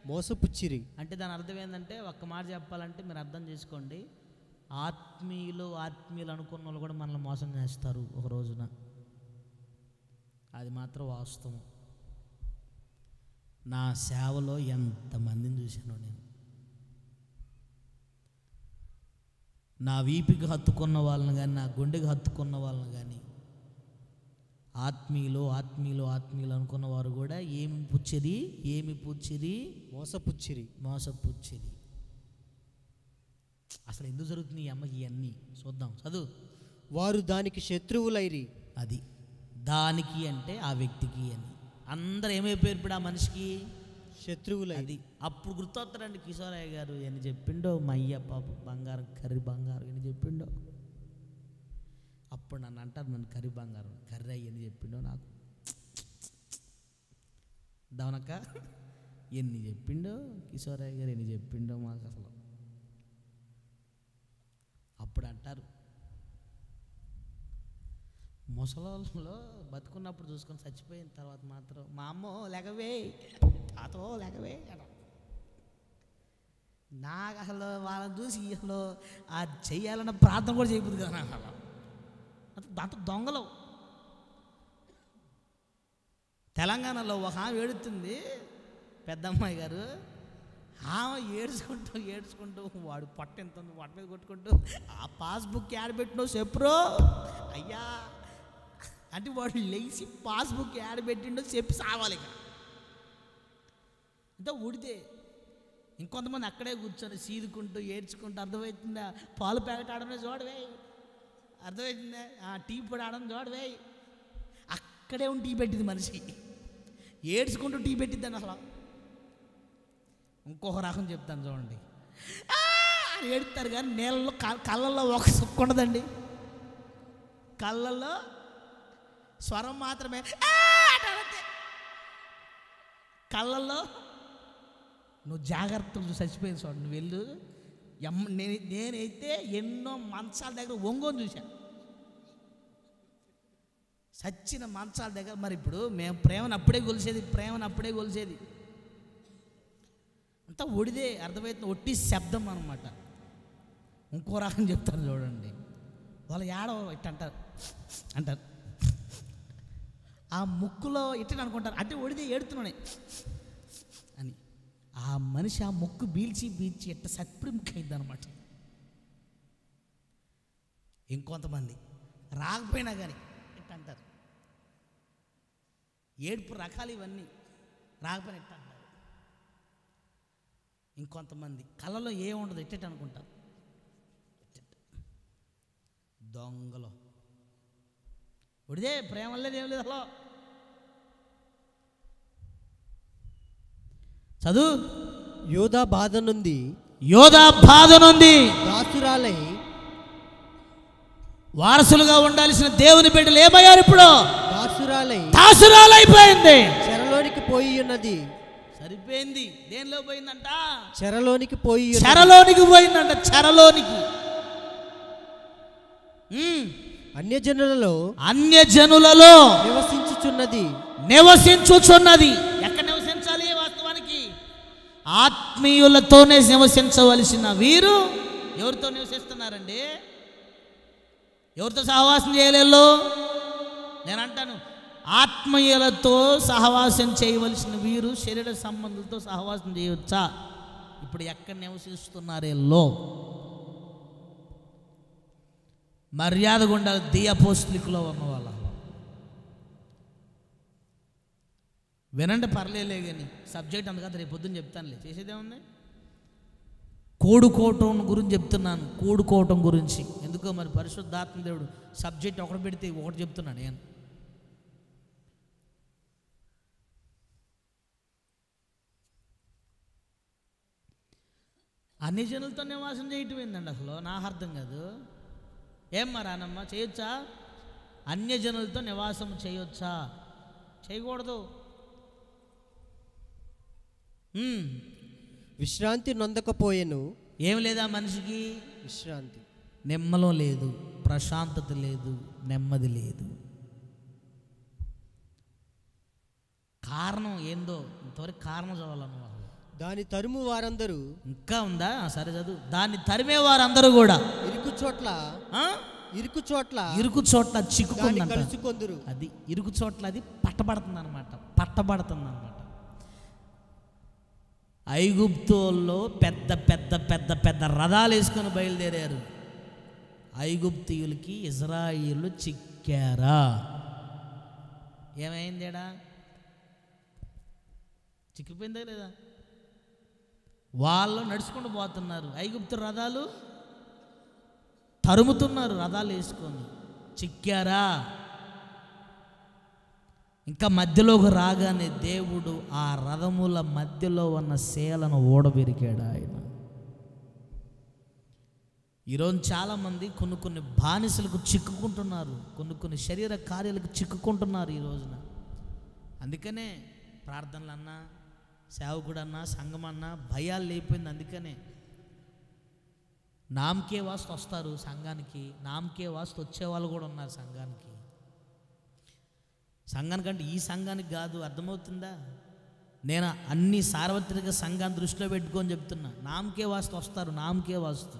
మోసపుచ్చిరి. అంటే దాని అర్థం ఏంటంటే, ఒక్క మాట చెప్పాలంటే మీరు అర్థం చేసుకోండి, ఆత్మీయులు అనుకున్న వాళ్ళు కూడా మనల్ని మోసం చేస్తారు ఒక రోజున. అది మాత్రం వాస్తవం. నా సేవలో ఎంతమందిని చూశానో నేను. నా వీపికి హత్తుకున్న వాళ్ళని కానీ, నా గుండెకి హత్తుకున్న వాళ్ళని కానీ, ఆత్మీయులు అనుకున్న వారు కూడా ఏమి పుచ్చిరి? మోసపుచ్చిరి. అసలు ఎందుకు జరుగుతుంది ఈ అమ్మకి ఇవన్నీ? చూద్దాం, చదువు. వారు దానికి శత్రువులైరి. అది దానికి అంటే ఆ వ్యక్తికి అని. అందరు ఏమైపోయారు ఇప్పుడు ఆ మనిషికి? శత్రువులు. అది అప్పుడు గుర్తొస్తారండి కిషోరయ్య గారు అని చెప్పిండో, మా అయ్య పాప బంగారం, కర్రీ బంగారం అని చెప్పిండో. అప్పుడు నన్ను అంటారు, నన్ను కర్రీ బంగారం, కర్రీ అయ్యని చెప్పిండో. నాకు దవనక్క ఎన్ని చెప్పిండో కిషోరయ్య గారు, ఎన్ని చెప్పిండో మాకు అసలు. అప్పుడు అంటారు, ముసలోళ్ళలో బతుకున్నప్పుడు చూసుకొని చచ్చిపోయిన తర్వాత మాత్రం మా అమ్మో లేకవే, తాతో లేకవే. నాకు అసలు వాళ్ళని చూసి అసలు ఆ చెయ్యాలన్న ప్రార్థన కూడా చేయబుద్ది కదా నాకు అసలు. దాంతో దొంగలు. తెలంగాణలో ఒక ఆమె ఏడుతుంది, పెద్దమ్మాయి గారు. ఆమె ఏడ్చుకుంటూ వాడు పొట్ట ఎంత ఉంది పొట్ట మీద కొట్టుకుంటూ, ఆ పాస్బుక్ యాడ్ పెట్టినావు చెప్పురో అయ్యా అంటే వాడు లేచి పాస్బుక్ యాడ్ పెట్టిండో చెప్పి సావాలి. ఇక ఇంత ఊడితే ఇంకొంతమంది అక్కడే కూర్చొని సీదుకుంటూ ఏడ్చుకుంటూ, అర్థమవుతుందా? పాలు ప్యాకెట్ ఆడమే చూడవే, అర్థమవుతుందా? టీ పొడి ఆడడం చూడవే. అక్కడే ఉండి టీ పెట్టింది మనిషి, ఏడ్చుకుంటూ టీ పెట్టిద్దని అసలు. ఇంకొక రకం చెప్తాను చూడండి, అని ఏడుతారు కానీ నీళ్ళలో కళ్ళల్లో ఒక సుక్కు ఉండదండి. కళ్ళల్లో స్వరం మాత్రమే, కళ్ళల్లో నువ్వు జాగ్రత్తలు చచ్చిపోయింది చూడండి. నువ్వు వెళ్ళు. నేనైతే ఎన్నో మంచాల దగ్గర ఒంగోని చూశాను, చచ్చిన మంచాల దగ్గర. మరి ఇప్పుడు మేము ప్రేమను అప్పుడే కొలిసేది అంతా ఒడిదే, అర్థమవుతుంది, ఒట్టి శబ్దం అనమాట. ఇంకో రకం చెప్తాను చూడండి, వాళ్ళు ఏడవ ఇట్ట అంటారు ఆ ముక్కులో ఇట్ట అనుకుంటారు, అంటే ఒడిదే ఏడుతున్నాయి అని. ఆ మనిషి ఆ ముక్కు బీల్చి ఇట్ట సత్పురి ముక్కు అయింది అనమాట. ఇంకొంతమంది రాకపోయినా కానీ ఇట్ట అంటారు. ఏడుపు రకాలు ఇవన్నీ, రాకపోయినా ఇట్ట అంటారు. ఇంకొంతమంది కళ్ళలో ఏముండదు ఇట్టేట అనుకుంటారు. దొంగలో ఒడిదే, ప్రేమ లేదు, ఏం లేదు. హలో చదువు. యోధా బాధ నుండి దాసురాలై వారసులుగా ఉండాల్సిన దేవుని బిడ్డలు ఏమయ్యారు? ఇప్పుడు దాసురాలైపోయింది, చెరలోనికి పోయి ఉన్నది. సరిపోయింది. దేనిలో పోయిందంట? చెరలోనికి పోయిందంట. చెరలోనికి. అన్యజనులలో నివసించుచున్నది. ఎక్కడ నివసించాలి? వాస్తవానికి ఆత్మీయులతోనే నివసించవలసిన వీరు ఎవరితో నివసిస్తున్నారండి? ఎవరితో సహవాసం చేయలేలో? నేను అంటాను, ఆత్మీయులతో సహవాసం చేయవలసిన వీరు శరీర సంబంధులతో సహవాసం చేయవచ్చా? ఇప్పుడు ఎక్కడ నివసిస్తున్నారేలో? మర్యాద ఉండాలి ది అపోస్తలికులో ఉన్న వాళ్ళ. వినండి, పర్లేలే కానీ సబ్జెక్ట్ అందుకని రేపు పొద్దున్న చెప్తానులే, చేసేదేముంది. కూడుకోవటం గురించి చెప్తున్నాను, కూడుకోవటం గురించి. ఎందుకో మరి పరిశుద్ధాత్మ దేవుడు సబ్జెక్ట్ ఒకటి పెడితే ఒకటి చెప్తున్నాడు. నేను అన్ని జనులతో నివాసం చేయటం ఏందండి అసలు? నాకు అర్థం కాదు. ఏం మరానమ్మ, చేయొచ్చా? అన్యజనులతో నివాసం చేయొచ్చా? చేయకూడదు. విశ్రాంతి నొందకపోయేను. ఏం లేదా మనిషికి? విశ్రాంతి, నెమ్మలం లేదు, ప్రశాంతత లేదు, నెమ్మది లేదు. కారణం ఏందో ఇంతవరకు కారణం చదవాలన్న. దాని తరుము వారందరూ, ఇంకా ఉందా? సరే చదువు. దాన్ని తరిమే వారందరూ కూడా ఇరుకు చోట్ల చిక్కుకుందంట. అది ఇరుకు చోట్ల అది పట్టబడుతుంది అనమాట. ఐగుప్తుల్లో పెద్ద పెద్ద పెద్ద పెద్ద రథాలు వేసుకొని బయలుదేరారు. ఐగుప్తీయులకి ఇజ్రాయిలు చిక్కారా? ఏమైందేడా? చిక్కిపోయిందా లేదా? వాళ్ళు నడుచుకుంటూ పోతున్నారు, ఐగుప్తు రథాలు తరుముతున్నారు రథాలు వేసుకొని. చిక్కారా? ఇంకా మధ్యలోకి రాగానే దేవుడు ఆ రథముల మధ్యలో ఉన్న శేలను ఓడబెరికాడు ఆయన. ఈరోజు చాలామంది కొన్ని బానిసలకు చిక్కుకుంటున్నారు, కొన్ని శరీర కార్యాలకు చిక్కుకుంటున్నారు ఈ రోజున. అందుకనే ప్రార్థనలన్నా, సేవకుడన్నా, సంఘమన్నా భయాలు లేకపోయింది. అందుకనే నామకే వాస్తు వస్తారు సంఘానికి, నామకే వాస్తు వచ్చేవాళ్ళు కూడా ఉన్నారు సంఘానికంటే ఈ సంఘానికి కాదు. అర్థమవుతుందా? నేను అన్ని సార్వత్రిక సంఘాన్ని దృష్టిలో పెట్టుకొని చెప్తున్నా. నామకే వాస్తు వస్తారు, నామకే వాస్తు.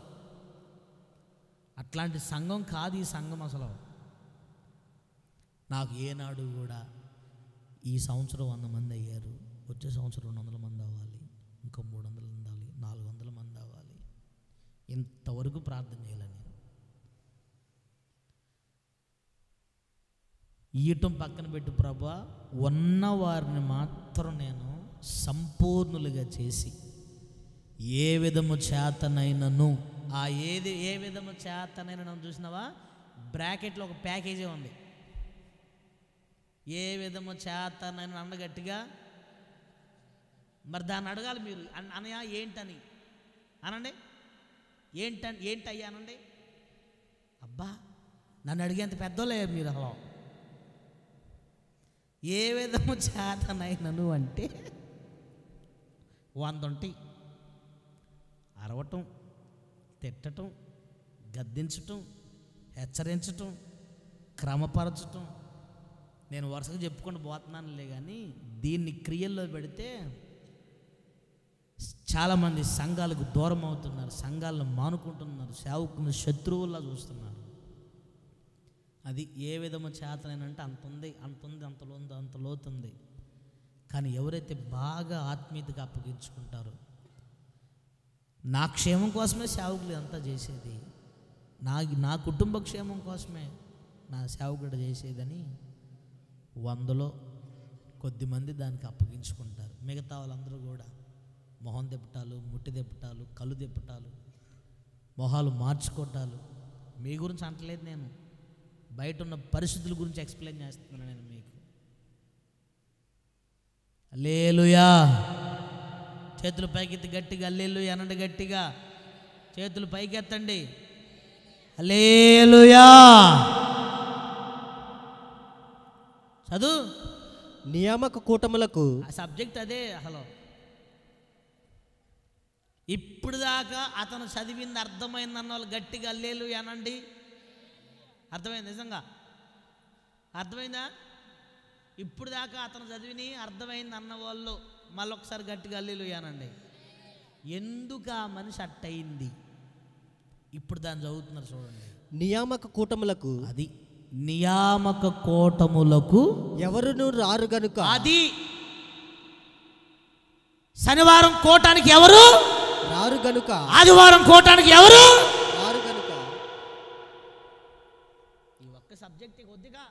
అట్లాంటి సంఘం కాదు ఈ సంఘం అసలు. నాకు ఏనాడు కూడా ఈ సంవత్సరం 100 మంది అయ్యారు, వచ్చే సంవత్సరం 200 మంది అవ్వాలి, ఇంకో 300 ఉండాలి, 400 మంది అవ్వాలి, ఇంతవరకు ప్రార్థన చేయాలి నేను. ఇయటం పక్కన పెట్టి ప్రభా, ఉన్నవారిని మాత్రం నేను సంపూర్ణులుగా చేసి ఏ విధము చేతనైనను, ఆ ఏ విధము చేతనైనా చూసినావా, బ్రాకెట్లో ఒక ప్యాకేజీ ఉంది. ఏ విధము చేతనైనా అన్నగట్టిగా, మరి దాన్ని అడగాలి మీరు. అనయా ఏంటని అనండి, ఏంటయ్యా అనండి. అబ్బా, నన్ను అడిగేంత పెద్దోలే మీరు. అలా ఏ విధము చేతనైనను అంటే 100 ఉంటాయి. అరవటం, తిట్టటం, గద్దించటం, హెచ్చరించటం, క్రమపరచటం. నేను వరుసగా చెప్పుకుంటూ పోతున్నానులే, కానీ దీన్ని క్రియల్లో పెడితే చాలామంది సంఘాలకు దూరం అవుతున్నారు, సంఘాలను మానుకుంటున్నారు, సేవకుని శత్రువుల్లా చూస్తున్నారు. అది ఏ విధము చేతనంటే అంత లోతుంది. కానీ ఎవరైతే బాగా ఆత్మీయతగా అప్పగించుకుంటారో, నా క్షేమం కోసమే సేవకులు అంతా చేసేది, నా కుటుంబ క్షేమం కోసమే నా సేవకుడు చేసేదని 100లో కొద్దిమంది దానికి అప్పగించుకుంటారు. మిగతా వాళ్ళందరూ కూడా మొహం దెప్పటాలు, ముట్టి దెప్పటాలు, కళ్ళు దెప్పటాలు, మొహాలు మార్చుకోవటాలు. మీ గురించి అంటలేదు నేను, బయట ఉన్న పరిస్థితుల గురించి ఎక్స్ప్లెయిన్ చేస్తున్నాను నేను మీకు. హల్లెలూయా. చేతులు పైకెత్తి గట్టిగా హల్లెలూయా అనండి. గట్టిగా చేతులు పైకెత్తండి. హల్లెలూయా. చదువు. నియామక కూటములకు, ఆ సబ్జెక్ట్ అదే. హలో, ఇప్పుడు దాకా అతను చదివింది అర్థమైంది అన్న వాళ్ళు గట్టిగా హల్లెలూయా అనండి. అర్థమైంది? నిజంగా అర్థమైందా? ఇప్పుడు దాకా అతను చదివిని అర్థమైంది అన్న వాళ్ళు మళ్ళొకసారి గట్టిగా హల్లెలూయా అనండి. ఎందుకు ఆ మనిషి అట్టయింది? ఇప్పుడు దాన్ని చదువుతున్నారు చూడండి. నియామక కూటములకు, అది నియామక కూటములకు ఎవరును రారు గనుక. అది శనివారం కూటానికి ఎవరు రారు గనుక, ఆదివారం కూటానికి ఎవరు రారు గనుక. ఈ ఒక్క సబ్జెక్ట్ కొద్దిగా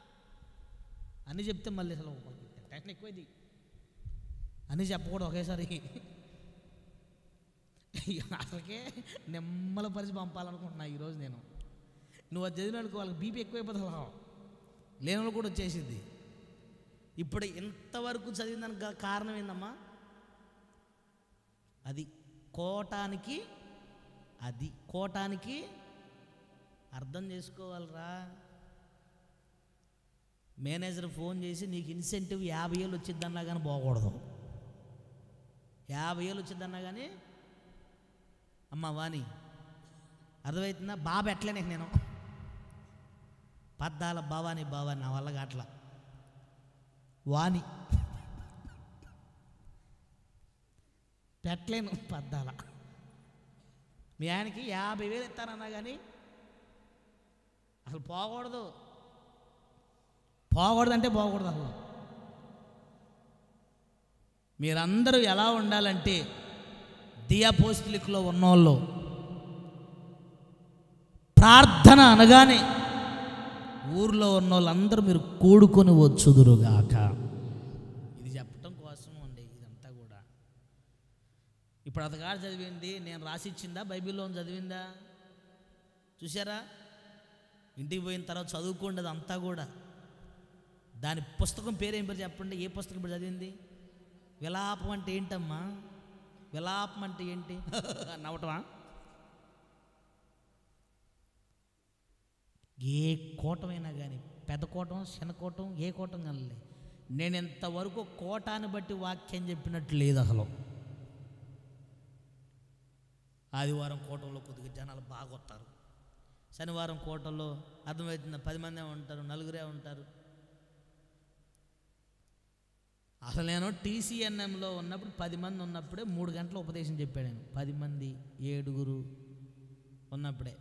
అని చెప్తే మళ్ళీ అసలు టెక్నిక్ ఎక్కువది అని చెప్పకూడదు ఒకేసారి. అసలుకే నిమ్మల పరిచి పంపాలనుకుంటున్నా ఈరోజు నేను. నువ్వు అది చదివిన వాళ్ళకి వాళ్ళకి బీపీ ఎక్కువైపోతుంది, లేని వాళ్ళు కూడా వచ్చేసింది. ఇప్పుడు ఇంతవరకు చదివిన దానికి కారణం ఏందమ్మా? అది కోటానికి, అది కోటానికి అర్థం చేసుకోవాలరా. మేనేజర్ ఫోన్ చేసి నీకు ఇన్సెంటివ్ 50,000 వచ్చిద్దన్నా కానీ పోకూడదు. 50,000 వచ్చిద్దన్నా కానీ అమ్మ వాణి అర్థమవుతుందా? బాబు ఎట్లనే నేను పద్దాల భవాని నా వల్ల అట్లా వాణి పెట్టలేను పద్దాల. మీ ఆయనకి 50,000 ఇస్తానన్నా కానీ అసలు పోకూడదు అంటే పోకూడదు. అసలు మీరందరూ ఎలా ఉండాలంటే దియాపోస్టిలిక్లో ఉన్నోళ్ళు ప్రార్థన అనగానే ఊర్లో ఉన్న వాళ్ళందరూ మీరు కూడుకొని వచ్చుదురుగాక. ఇది చెప్పటం కోసం అండి ఇదంతా కూడా. ఇప్పుడు అతగాడు చదివింది నేను రాసిచ్చిందా, బైబిల్లో చదివిందా? చూసారా? ఇంటికి పోయిన తర్వాత చదువుకోండి అదంతా కూడా. దాని పుస్తకం పేరేం పేరు చెప్పండి. ఏ పుస్తకం ఇప్పుడు చదివింది? విలాపం అంటే ఏంటమ్మా? విలాపం అంటే ఏంటి? నవ్వటమా? ఏ కోటమైనా కానీ, పెద్ద కోటం, చిన్న కోటం, ఏ కోటం కానీ, నేను ఇంతవరకు కోటాన్ని బట్టి వాక్యం చెప్పినట్టు లేదు అసలు. ఆదివారం కోటంలో కొద్దిగా జనాలు బాగా వస్తారు, శనివారం కోటంలో అర్థమవుతుంది 10 మందే ఉంటారు, 4 ఉంటారు. అసలు నేను TCNMలో ఉన్నప్పుడు 10 మంది ఉన్నప్పుడే 3 గంటల ఉపదేశం చెప్పాను. నేను 10 మంది 7 ఉన్నప్పుడే.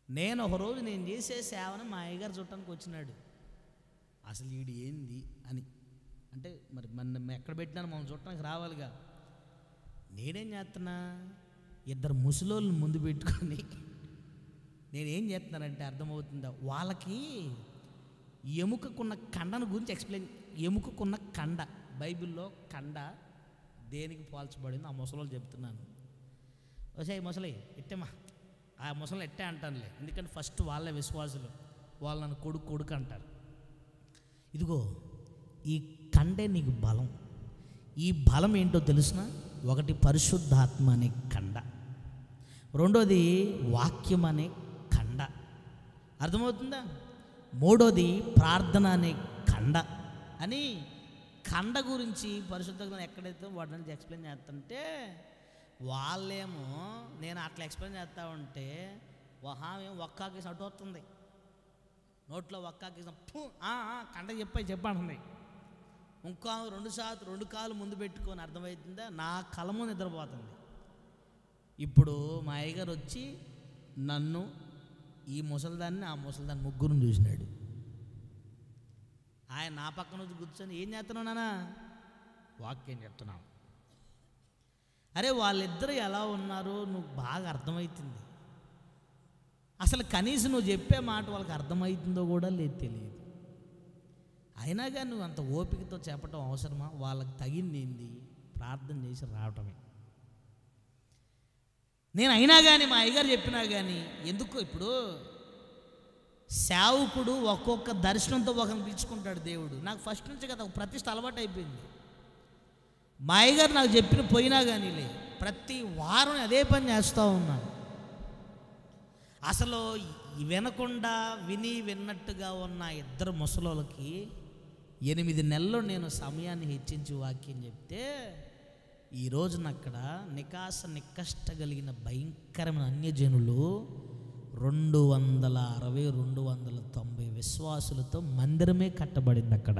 నేను ఒకరోజు నేను చేసే సేవను మా అయ్యగారు చుట్టానికి వచ్చినాడు. అసలు వీడు ఏంది అని, అంటే మరి మన ఎక్కడ పెట్టినాను మనం చుట్టానికి రావాలిగా. నేనేం చేస్తున్నా, 2 ముసలోళ్ళని ముందు పెట్టుకొని నేనేం చేస్తున్నానంటే అర్థమవుతుందా, వాళ్ళకి ఎముకకున్న కండను గురించి ఎక్స్ప్లెయిన్. ఎముకకున్న కండ, బైబిల్లో కండ దేనికి పోల్చబడింది ఆ ముసలోళ్ళు చెప్తున్నాను. వచ్చాయి ముసలి ఎట్టేమా, ఆ ముసలి ఎట్టే అంటానులే, ఎందుకంటే ఫస్ట్ వాళ్ళే విశ్వాసులు, వాళ్ళు నన్ను కొడుకు అంటారు. ఇదిగో ఈ కండే నీకు బలం. ఈ బలం ఏంటో తెలుసునా? ఒకటి పరిశుద్ధాత్మ అనే కండ, రెండోది వాక్యం అనే కండ, అర్థమవుతుందా? మూడోది ప్రార్థన అనే కండ అని కండ గురించి పరిశుద్ధంగా ఎక్కడైతే వాటి నుంచి ఎక్స్ప్లెయిన్ చేస్తుంటే, వాళ్ళేమో నేను అట్లా ఎక్స్ప్లెయిన్ చేస్తా ఉంటే ఏమో ఒక్కాకేసి అటు వస్తుంది, నోట్లో ఒక్కాకేసి కండ చెప్పండి. ఇంకా 2 కాలు ముందు పెట్టుకొని, అర్థమవుతుందా? నా కలము నిద్రపోతుంది. ఇప్పుడు మా అయ్యగారు వచ్చి నన్ను, ఈ ముసలిదాన్ని, ఆ ముసలిదాన్ని ముగ్గురుని చూసినాడు. ఆయన నా పక్కన వచ్చి కూర్చొని ఏం చేస్తున్నావు నాన్న? వాక్యం చెప్తున్నావు. అరే వాళ్ళిద్దరు ఎలా ఉన్నారో నువ్వు బాగా అర్థమవుతుంది. అసలు కనీసం నువ్వు చెప్పే మాట వాళ్ళకి అర్థమవుతుందో కూడా లేదు, తెలియదు. అయినా కానీ నువ్వు అంత ఓపికతో చెప్పటం అవసరమా? వాళ్ళకి తగింది ఏంది? ప్రార్థన చేసి రావటమే. నేను అయినా కానీ మా అయ్యగారు చెప్పినా కానీ ఎందుకు, ఇప్పుడు సేవకుడు ఒక్కొక్క దర్శనంతో ఒకరిని పిలుచుకుంటాడు దేవుడు. నాకు ఫస్ట్ నుంచి కదా ఒక ప్రతిష్ట అలవాటు అయిపోయింది. మా అయ్యగారు నాకు చెప్పిన పోయినా కానీ ప్రతి వారం అదే పని చేస్తూ ఉన్నాను. అసలు వినకుండా విన్నట్టుగా ఉన్న 2 ముసలోళ్ళకి 8 నెలల్లో నేను సమయాన్ని హెచ్చించి వాక్యం చెప్తే, ఈరోజున అక్కడ నిక్కష్ట కలిగిన భయంకరమైన అన్యజనులు 290 విశ్వాసులతో మందిరమే కట్టబడింది అక్కడ.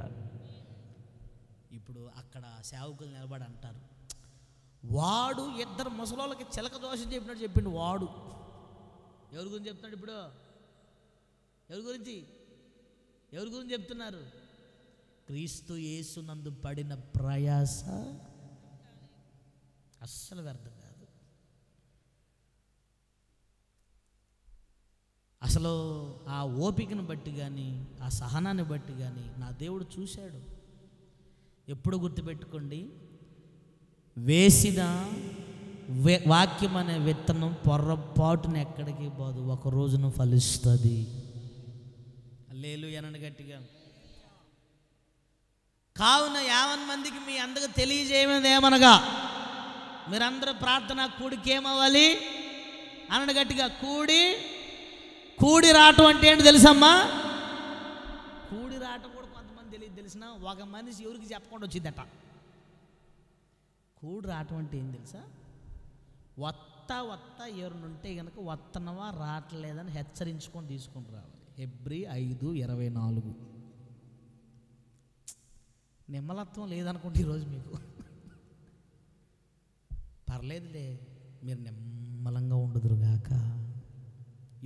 ఇప్పుడు అక్కడ సేవకులు నిలబడి అంటారు, వాడు 2 ముసలోళ్ళకి చిలక దోషం చెప్పినట్టు చెప్పిండు. వాడు ఎవరి గురించి చెప్తున్నాడు? ఇప్పుడు ఎవరి గురించి చెప్తున్నారు? క్రీస్తు యేసునందు పడిన ప్రయాస అస్సలు వ్యర్థం కాదు. అసలు ఆ ఓపికను బట్టి కానీ, ఆ సహనాన్ని బట్టి కానీ నా దేవుడు చూశాడు. ఎప్పుడు గుర్తుపెట్టుకోండి, వేసిన వాక్యం అనే విత్తనం పొర్రపాటున ఎక్కడికి పోదు, ఒక రోజున ఫలిస్తుంది. హల్లెలూయా అనండి గట్టిగా. కావున 50 మందికి మీ అందరికి తెలియజేయమది ఏమనగా, మీరందరూ ప్రార్థన కూడికి ఏమవ్వాలి అనండి గట్టిగా. కూడి రావటం అంటే ఏంటి తెలుసమ్మా? కూడి రావటం కూడా కొంతమంది తెలియదు. తెలిసిన ఒక మనిషి ఎవరికి చెప్పకుండా వచ్చిందట. కూడి రావటం అంటే ఏం తెలుసా? వత్త ఎవరినుంటే కనుక వత్తనవా రావట్లేదని హెచ్చరించుకొని తీసుకొని రావాలి. హెబ్రీ 5:24. నిమ్మలత్వం లేదనుకుంటే ఈరోజు మీకు పర్లేదులే, మీరు నిమ్మలంగా ఉండదురుగాక.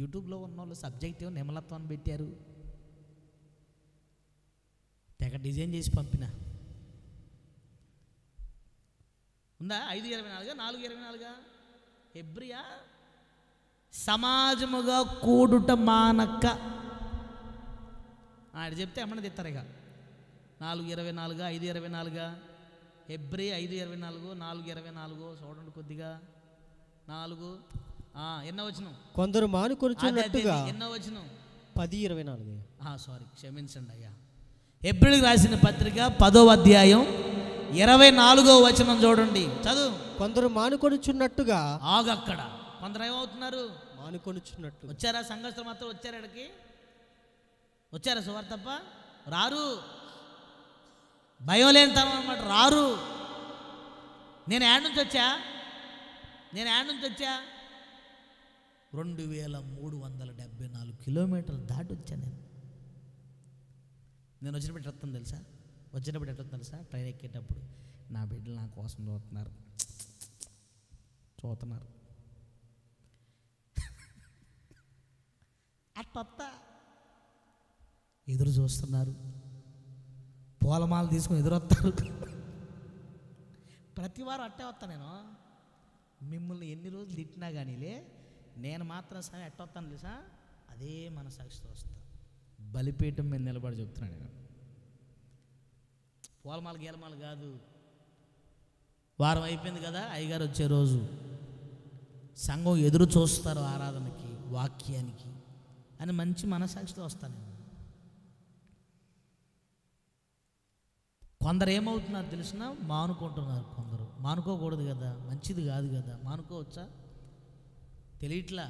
యూట్యూబ్లో ఉన్న వాళ్ళు సబ్జెక్టివ్ నిమ్మలత్వాన్ని పెట్టారు, తెగ డిజైన్ చేసి పంపిన. ఉందా 5:24, 4:24? హెబ్రియా సమాజముగా కూడుట మానక ఆడ చెప్తే ఏమన్నా తెస్తారు ఇక. 4:24, 5:24, హెబ్రీ 5:24, 4:24. చూడండి కొద్దిగా. 4 ఎన్నో వచనం? కొందరు మానుకొనుచున్నట్టుగా. ఎన్నో వచనం? 10:24. సారీ, క్షమించండి అయ్యా. హెబ్రీలకు రాసిన పత్రిక 10వ అధ్యాయం 24వ వచనం చూడండి, చదువు. కొందరు మానుకొనుచున్నట్టుగా. అక్కడ కొందరు ఏమవుతున్నారు? మానుకొనుచున్నట్టు. వచ్చారా సంఘస్థులు మాత్రం? వచ్చారా ఇక్కడికి? వచ్చారా సువార్తప్ప? రారు. భయం లేనితనం అన్నమాట, రారు. నేను యాడ్ నుంచి వచ్చా 2374 కిలోమీటర్లు దాటి వచ్చా. నేను వచ్చినప్పుడు రక్తం తెలుసా? వచ్చేటప్పుడు ఎట్లా తెలుసా, ట్రైన్ ఎక్కేటప్పుడు నా బిడ్డలు నా కోసం చూస్తున్నారు అట్ట ఎదురు చూస్తున్నారు, పూలమాల తీసుకుని ఎదురొస్తారు. ప్రతి వారం అట్టే వస్తా నేను. మిమ్మల్ని ఎన్ని రోజులు తిట్టినా కానీలే, నేను మాత్రం సరే ఎట్టొస్తాను తెలుసా, అదే మనసాక్షితో వస్తా. బలిపీఠం మీద నిలబడి చెప్తున్నాను నేను. పూలమాల గీలమాల కాదు. వారం అయిపోయింది కదా, అయ్యగారు వచ్చే రోజు సంఘం ఎదురు చూస్తారు ఆరాధనకి, వాక్యానికి అని మంచి మనసాక్షితో వస్తాను నేను. కొందరు ఏమవుతున్నారు తెలిసిన, మానుకుంటున్నారు. కొందరు మానుకోకూడదు కదా, మంచిది కాదు కదా. మానుకోవచ్చా తెలియట్లా.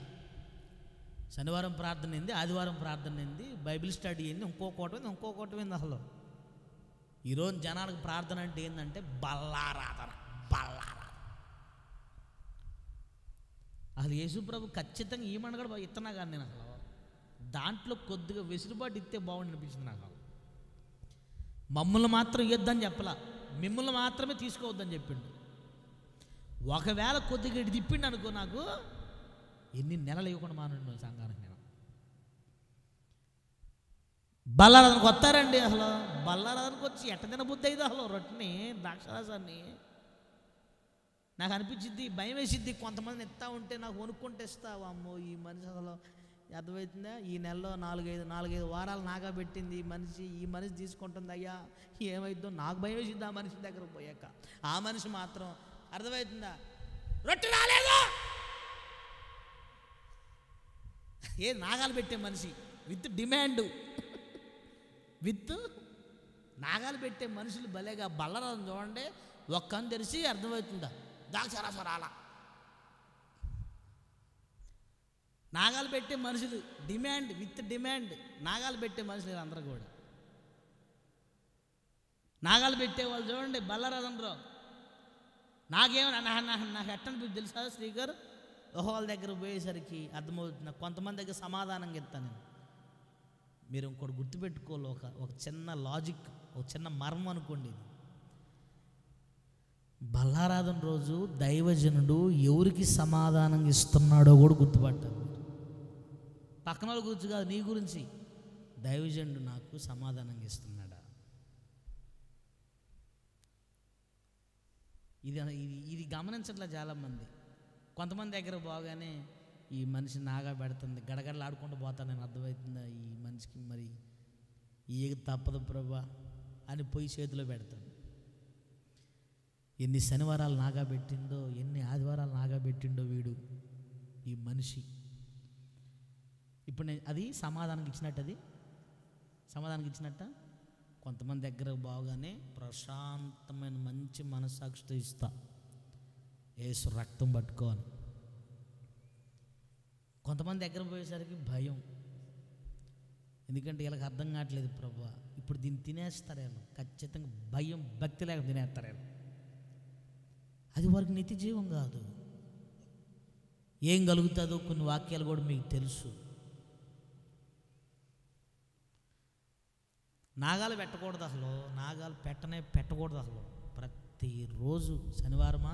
శనివారం ప్రార్థన ఏంది, ఆదివారం ప్రార్థన ఏంది, బైబిల్ స్టడీ ఏంది, ఇంకోకోటం ఏంది. అసలు ఈరోజు జనానికి ప్రార్థన అంటే ఏంటంటే బల్లారాధన. అసలు యేసుప్రభు ఖచ్చితంగా ఈ మండగడ ఇస్తున్నా కానీ నేను అసలు దాంట్లో కొద్దిగా వెసులుబాటు ఇస్తే బాగుండి అనిపించింది నాకు. మమ్మల్ని మాత్రం ఇవ్వద్దని చెప్పలా, మిమ్మల్ని మాత్రమే తీసుకోవద్దని చెప్పిండు. ఒకవేళ కొద్దిగా ఇటు తిప్పిండు అనుకో, నాకు ఎన్ని నెలలు ఇవ్వకుండా మానండి సంఘానికి. నేను బల్లారాధనకు వస్తారండి. అసలు బల్లారాధనకు వచ్చి ఎట్ట తినబుద్ధి అయితే అసలు రొట్టెని, ద్రాక్షరసాన్ని. నాకు అనిపించింది, భయం వేసిద్ది. కొంతమందిని ఎత్తా ఉంటే నాకు వణుక్కుంటే ఇస్తావు. అమ్మో ఈ మనిషి అసలు అర్థమవుతుందా, ఈ నెలలో నాలుగైదు వారాలు నాగా పెట్టింది ఈ మనిషి తీసుకుంటుంది. అయ్యా ఏమైద్దో నాకు భయం వేసిద్ది. ఆ మనిషి దగ్గర పోయాక ఆ మనిషి మాత్రం అర్థమవుతుందా, రొట్టె రాలేదు, ఏ నాగాలు పెట్టే మనిషి విత్ డిమాండ్, నాగాలు పెట్టే మనుషులు భలేగా బల్లరాజు చూడండి. ఒక్కని తెరిచి అర్థమవుతుందా, దాక్షరాసరాల నాగాలు పెట్టే మనుషులు, డిమాండ్ విత్ డిమాండ్. నాగాలు పెట్టే మనుషులు అందరూ కూడా నాగాలు పెట్టేవాళ్ళు చూడండి బల్లరాజంలో. నాకు ఎట్టనిపించి తెలుసా శ్రీగారు, వాళ్ళ దగ్గర పోయేసరికి అర్థమవుతుంది. కొంతమంది దగ్గర సమాధానంగా ఇస్తాను నేను. మీరు ఇంకోటి గుర్తుపెట్టుకోవాలి, ఒక చిన్న లాజిక్, ఒక చిన్న మర్మం అనుకోండి. ఇది బల్లారాధన రోజు దైవజనుడు ఎవరికి సమాధానం ఇస్తున్నాడో కూడా గుర్తుపట్టాలి. పక్కన వాళ్ళ గురించి కాదు, నీ గురించి. దైవజనుడు నాకు సమాధానం ఇస్తున్నాడా? ఇది గమనించట్లే చాలామంది. కొంతమంది దగ్గర పోగానే ఈ మనిషి నాగా పెడుతుంది, గడగడలు ఆడుకుంటూ పోతాను నేను. అర్థమవుతుందా, ఈ మనిషికి మరి ఈ తప్పదు ప్రభా అని పోయి చేతిలో పెడతాను. ఎన్ని శనివారాలు నాగా పెట్టిందో, ఎన్ని ఆదివారాలు నాగా పెట్టిండో వీడు ఈ మనిషి. ఇప్పుడు నేను అది సమాధానం ఇచ్చినట్ట. కొంతమంది దగ్గర బాగానే ప్రశాంతమైన మంచి మనస్సాక్షితో ఇస్తా, యేసు రక్తం పట్టుకోవాలి. కొంతమంది దగ్గర పోయేసరికి భయం, ఎందుకంటే వీళ్ళకి అర్థం కావట్లేదు ప్రభా, ఇప్పుడు దీన్ని తినేస్తారేమో. ఖచ్చితంగా భయం, భక్తి లేక తినేస్తారేమో. అది వారికి నిత్య జీవం కాదు. ఏం కలుగుతుందో కొన్ని వాక్యాలు కూడా మీకు తెలుసు. నాగాలు పెట్టకూడదు అసలు, నాగాలు పెట్టకూడదు అసలు. ప్రతిరోజు శనివారమా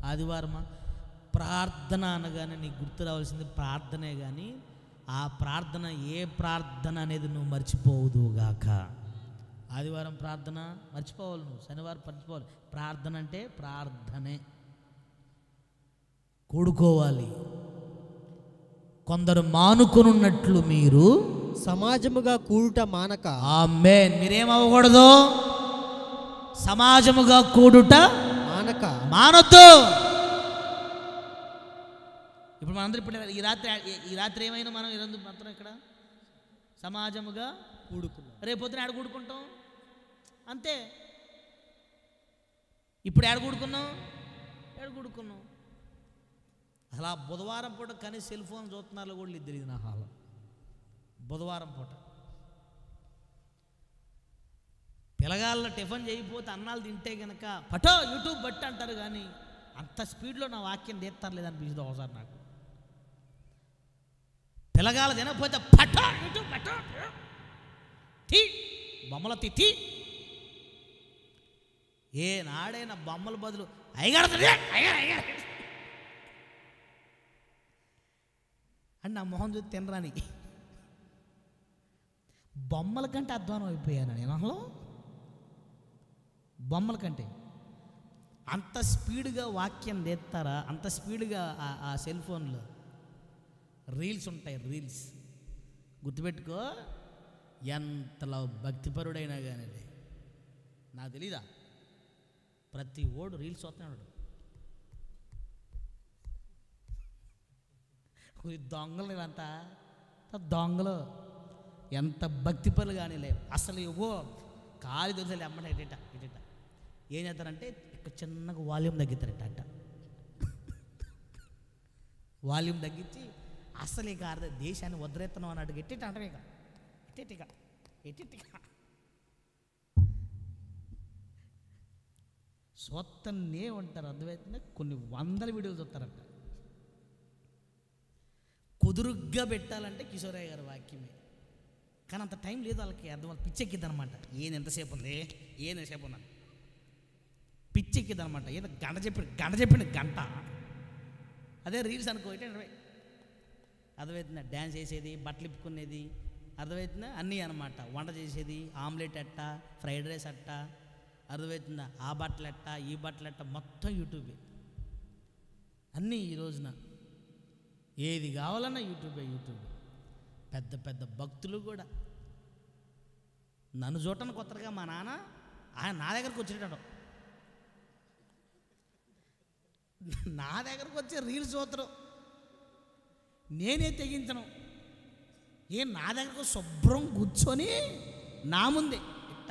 ఆదివారమా ప్రార్థన అనగానే నీకు గుర్తు రావాల్సింది ప్రార్థనే. కానీ ఆ ప్రార్థన ఏ ప్రార్థన అనేది నువ్వు మర్చిపోవుదుగాక. ఆదివారం ప్రార్థన మర్చిపోవాలి నువ్వు, శనివారం మర్చిపోవాలి. ప్రార్థన అంటే ప్రార్థనే, కూడుకోవాలి. కొందరు మానుకొనున్నట్లు మీరు సమాజముగా కూడుట మానక. ఆమేన్. మీరేమవ్వకూడదు, సమాజముగా కూడుట మానొద్దు. ఇప్పుడు మనందరూ ఇప్పుడు ఈ రాత్రి ఏమైనా మనం ఈరోజు మాత్రం ఇక్కడ సమాజముగా కూడుకున్నాం. రేపొద్దున ఏడ కూడుకుంటాం అంతే. ఇప్పుడు ఏడ కూడుకున్నాం. అసలు ఆ బుధవారం పూట కానీ సెల్ ఫోన్ చూస్తున్నారు కూడా తెలియదు నా హాలో. బుధవారం పూట పిల్లగాళ్ళ టిఫిన్ చేయకపోతే అన్నాలు తింటే కనుక పటో యూట్యూబ్ బట్టి అంటారు. కానీ అంత స్పీడ్లో నా వాక్యం తీస్తారు లేదనిపించింది ఒకసారి నాకు. పిల్లగాళ్ళు తినకపోతే పటో యూట్యూబ్ పటో తీ బొమ్మల తీ ఏనాడైనా బొమ్మల బదులు అయ్యగారు అని నా మొహం చూసి తినరాని బొమ్మల కంటే అధ్వానం అయిపోయాను నేను అసలు. బొమ్మల కంటే అంత స్పీడ్గా వాక్యం తెస్తారా, అంత స్పీడ్గా ఆ సెల్ ఫోన్లో రీల్స్ ఉంటాయి. రీల్స్ గుర్తుపెట్టుకో, ఎంతలో భక్తిపరుడైనా కానీ నాకు తెలీదా, ప్రతి ఓడు రీల్స్ వస్తున్నాడు. దొంగలు ఇవంతా దొంగలు, ఎంత భక్తిపరులు కానీ లేవు అసలు. ఇవో కాలి దొరిసలు అమ్మట ఇట ఇట ఏం చేస్తారంటే ఇక్కడ చిన్నగా వాల్యూమ్ తగ్గిస్తారట అట్ట. వాల్యూమ్ తగ్గించి అసలు ఇక దేశాన్ని వదిలేస్తున్నాం అన్నట్టు ఎట్టిట అంటారు. ఇక ఎట్టిటిక ఎట్టిటిక సొత్తనే ఉంటారు. అర్థమవుతుంది, కొన్ని వందల వీడియోలు చూస్తారంట. కుదురుగ్గా పెట్టాలంటే కిషోరయ్య గారి వాక్యమే, కానీ అంత టైం లేదు వాళ్ళకి. అర్థం పిచ్చెక్కిద్ది అనమాట. ఏది ఎంతసేపు ఉంది, ఏది ఎంతసేపు ఉన్నాను పిచ్చెక్కిద్ది అనమాట. ఏదో గంట చెప్పిన గంట. అదే రీల్స్ అనుకో అర్థమవుతుందా, డ్యాన్స్ చేసేది, బట్టలు ఇప్పుకునేది, అర్థమవుతుందా, అన్నీ అనమాట. వంట చేసేది, ఆమ్లెట్ అట్ట, ఫ్రైడ్ రైస్ అట్ట, అర్థమవుతుందా, ఆ బట్టలు అట్ట, ఈ బట్టలు అట్ట, మొత్తం యూట్యూబే అన్నీ. ఈ రోజున ఏది కావాలన్నా యూట్యూబే. పెద్ద పెద్ద భక్తులు కూడా నన్ను చూడటానికి కొత్తగా మా నాన్న ఆయన నా దగ్గరకు వచ్చేటాడు. నా దగ్గరకు వచ్చే రీల్స్ చూద్దరు, నేనే తెగించను. నా దగ్గరకు శుభ్రం కూర్చొని నా ముందే ఇట్ట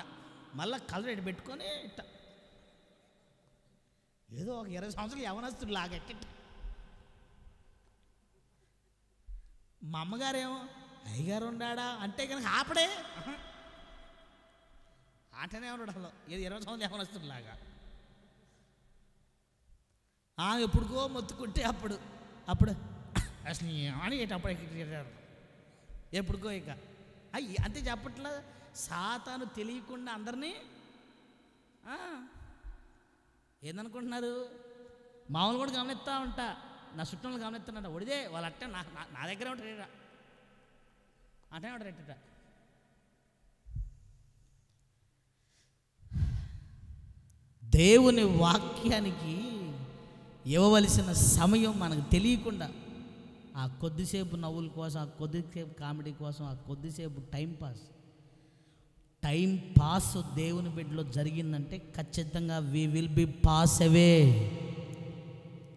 మళ్ళీ కలర్ పెట్టుకొని ఇట్ట ఏదో ఒక 20 సంవత్సరాలు యవనస్తుడు లాగెట్ట. మా అమ్మగారేమో అయ్యగారు ఉన్నాడా అంటే కనుక ఆపడే ఆటనే ఉన్నాడు. అసలు ఏది 20 సంవత్సరాలు యవనస్తుడు లాగా. ఎప్పుడుకో మొత్తుకుంటే అప్పుడు అసలు అని అప్పుడు ఎప్పుడుకో ఇక అంతే చెప్పట్లా. సాతాను తెలియకుండా అందరినీ ఏందనుకుంటున్నారు, మామూలు కూడా గమనిస్తూ ఉంటా, నా చుట్టాలు గమనిస్తున్నాడు. ఒడిదే వాళ్ళు అట్టే నా దగ్గరే ఉంటారు అట్టే ఉంటారు ఎట్ట. దేవుని వాక్యానికి ఇవ్వవలసిన సమయం మనకు తెలియకుండా ఆ కొద్దిసేపు నవ్వుల కోసం, ఆ కొద్దిసేపు కామెడీ కోసం, ఆ కొద్దిసేపు టైం పాస్ దేవుని బిడ్డలో జరిగిందంటే ఖచ్చితంగా we will be pass away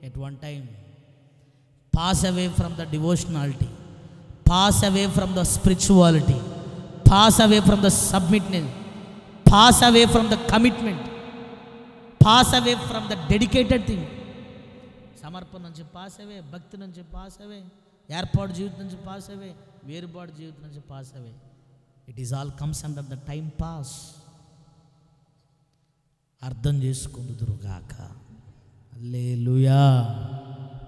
at one time. Pass away from the devotionality, pass away from the spirituality, pass away from the submitness, pass away from the commitment, pass away from the dedicated thing. సమర్పణ నుంచి pass అవే, భక్తి నుంచి pass అవే, ఏర్పాటు జీవితం నుంచి pass అవే, వేరుపాటు జీవితం నుంచి pass away. It is all comes under the time pass. అర్థం చేసుకుందురుగాక. హల్లెలూయా,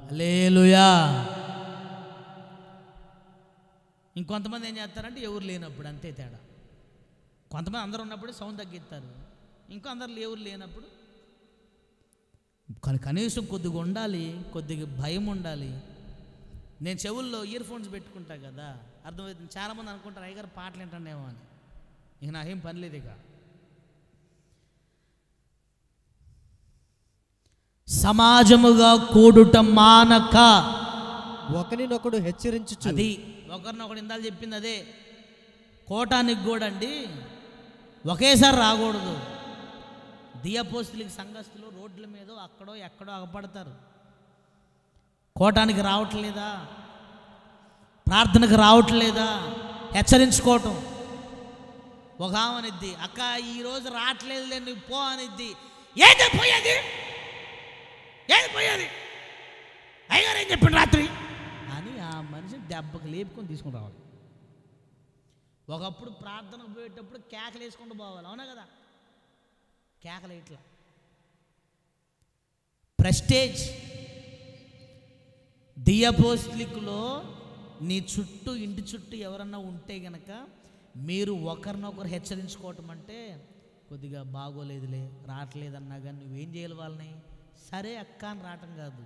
హల్లెలూయా. ఇంకొంతమంది ఏం చేస్తారంటే ఎవరు లేనప్పుడు అంతే తేడా. కొంతమంది అందరూ ఉన్నప్పుడు సౌండ్ తగ్గిస్తారు, ఇంకో అందరు ఎవరు లేనప్పుడు. కానీ కనీసం కొద్దిగా ఉండాలి, కొద్దిగా భయం ఉండాలి. నేను చెవుల్లో ఇయర్ ఫోన్స్ పెట్టుకుంటా కదా, అర్థమవుతుంది. చాలామంది అనుకుంటారు అయ్యగారు పాటలు వింటానేమో అని. ఇక నాకేం పని లేదు. ఇక సమాజముగా కూడుట మానక ఒకరినొకడు హెచ్చరించు. అది ఒకరినొకడు ఇందాక చెప్పింది అదే. కోటానికి కూడా అండి ఒకేసారి రాకూడదు. దియపోస్తులకి సంఘస్థులు రోడ్ల మీద అక్కడో ఎక్కడో అగపడతారు. కోటానికి రావట్లేదా, ప్రార్థనకు రావట్లేదా, హెచ్చరించుకోవటం. ఒక ఆమెనిద్ది, అక్క ఈరోజు రావట్లేదులే నువ్వు పో అనిద్ది. ఏది పోయేది, ఏది పోయేది, అయ్యారు ఏం చెప్పండి రాత్రి అని ఆ మనిషిని దెబ్బకు లేపుకొని తీసుకుని రావాలి. ఒకప్పుడు ప్రార్థనకు పోయేటప్పుడు కేకలు వేసుకుంటూ పోవాలి, అవునా కదా? కేకలు ఇట్లా ప్రెస్టేజ్. దియపోస్లిక్లో నీ చుట్టూ, ఇంటి చుట్టూ ఎవరన్నా ఉంటే గనక మీరు ఒకరినొకరు హెచ్చరించుకోవటం అంటే కొద్దిగా బాగోలేదులే రావట్లేదన్నా కానీ నువ్వేం చేయాలి వాళ్ళని? సరే అక్క అని రావటం కాదు.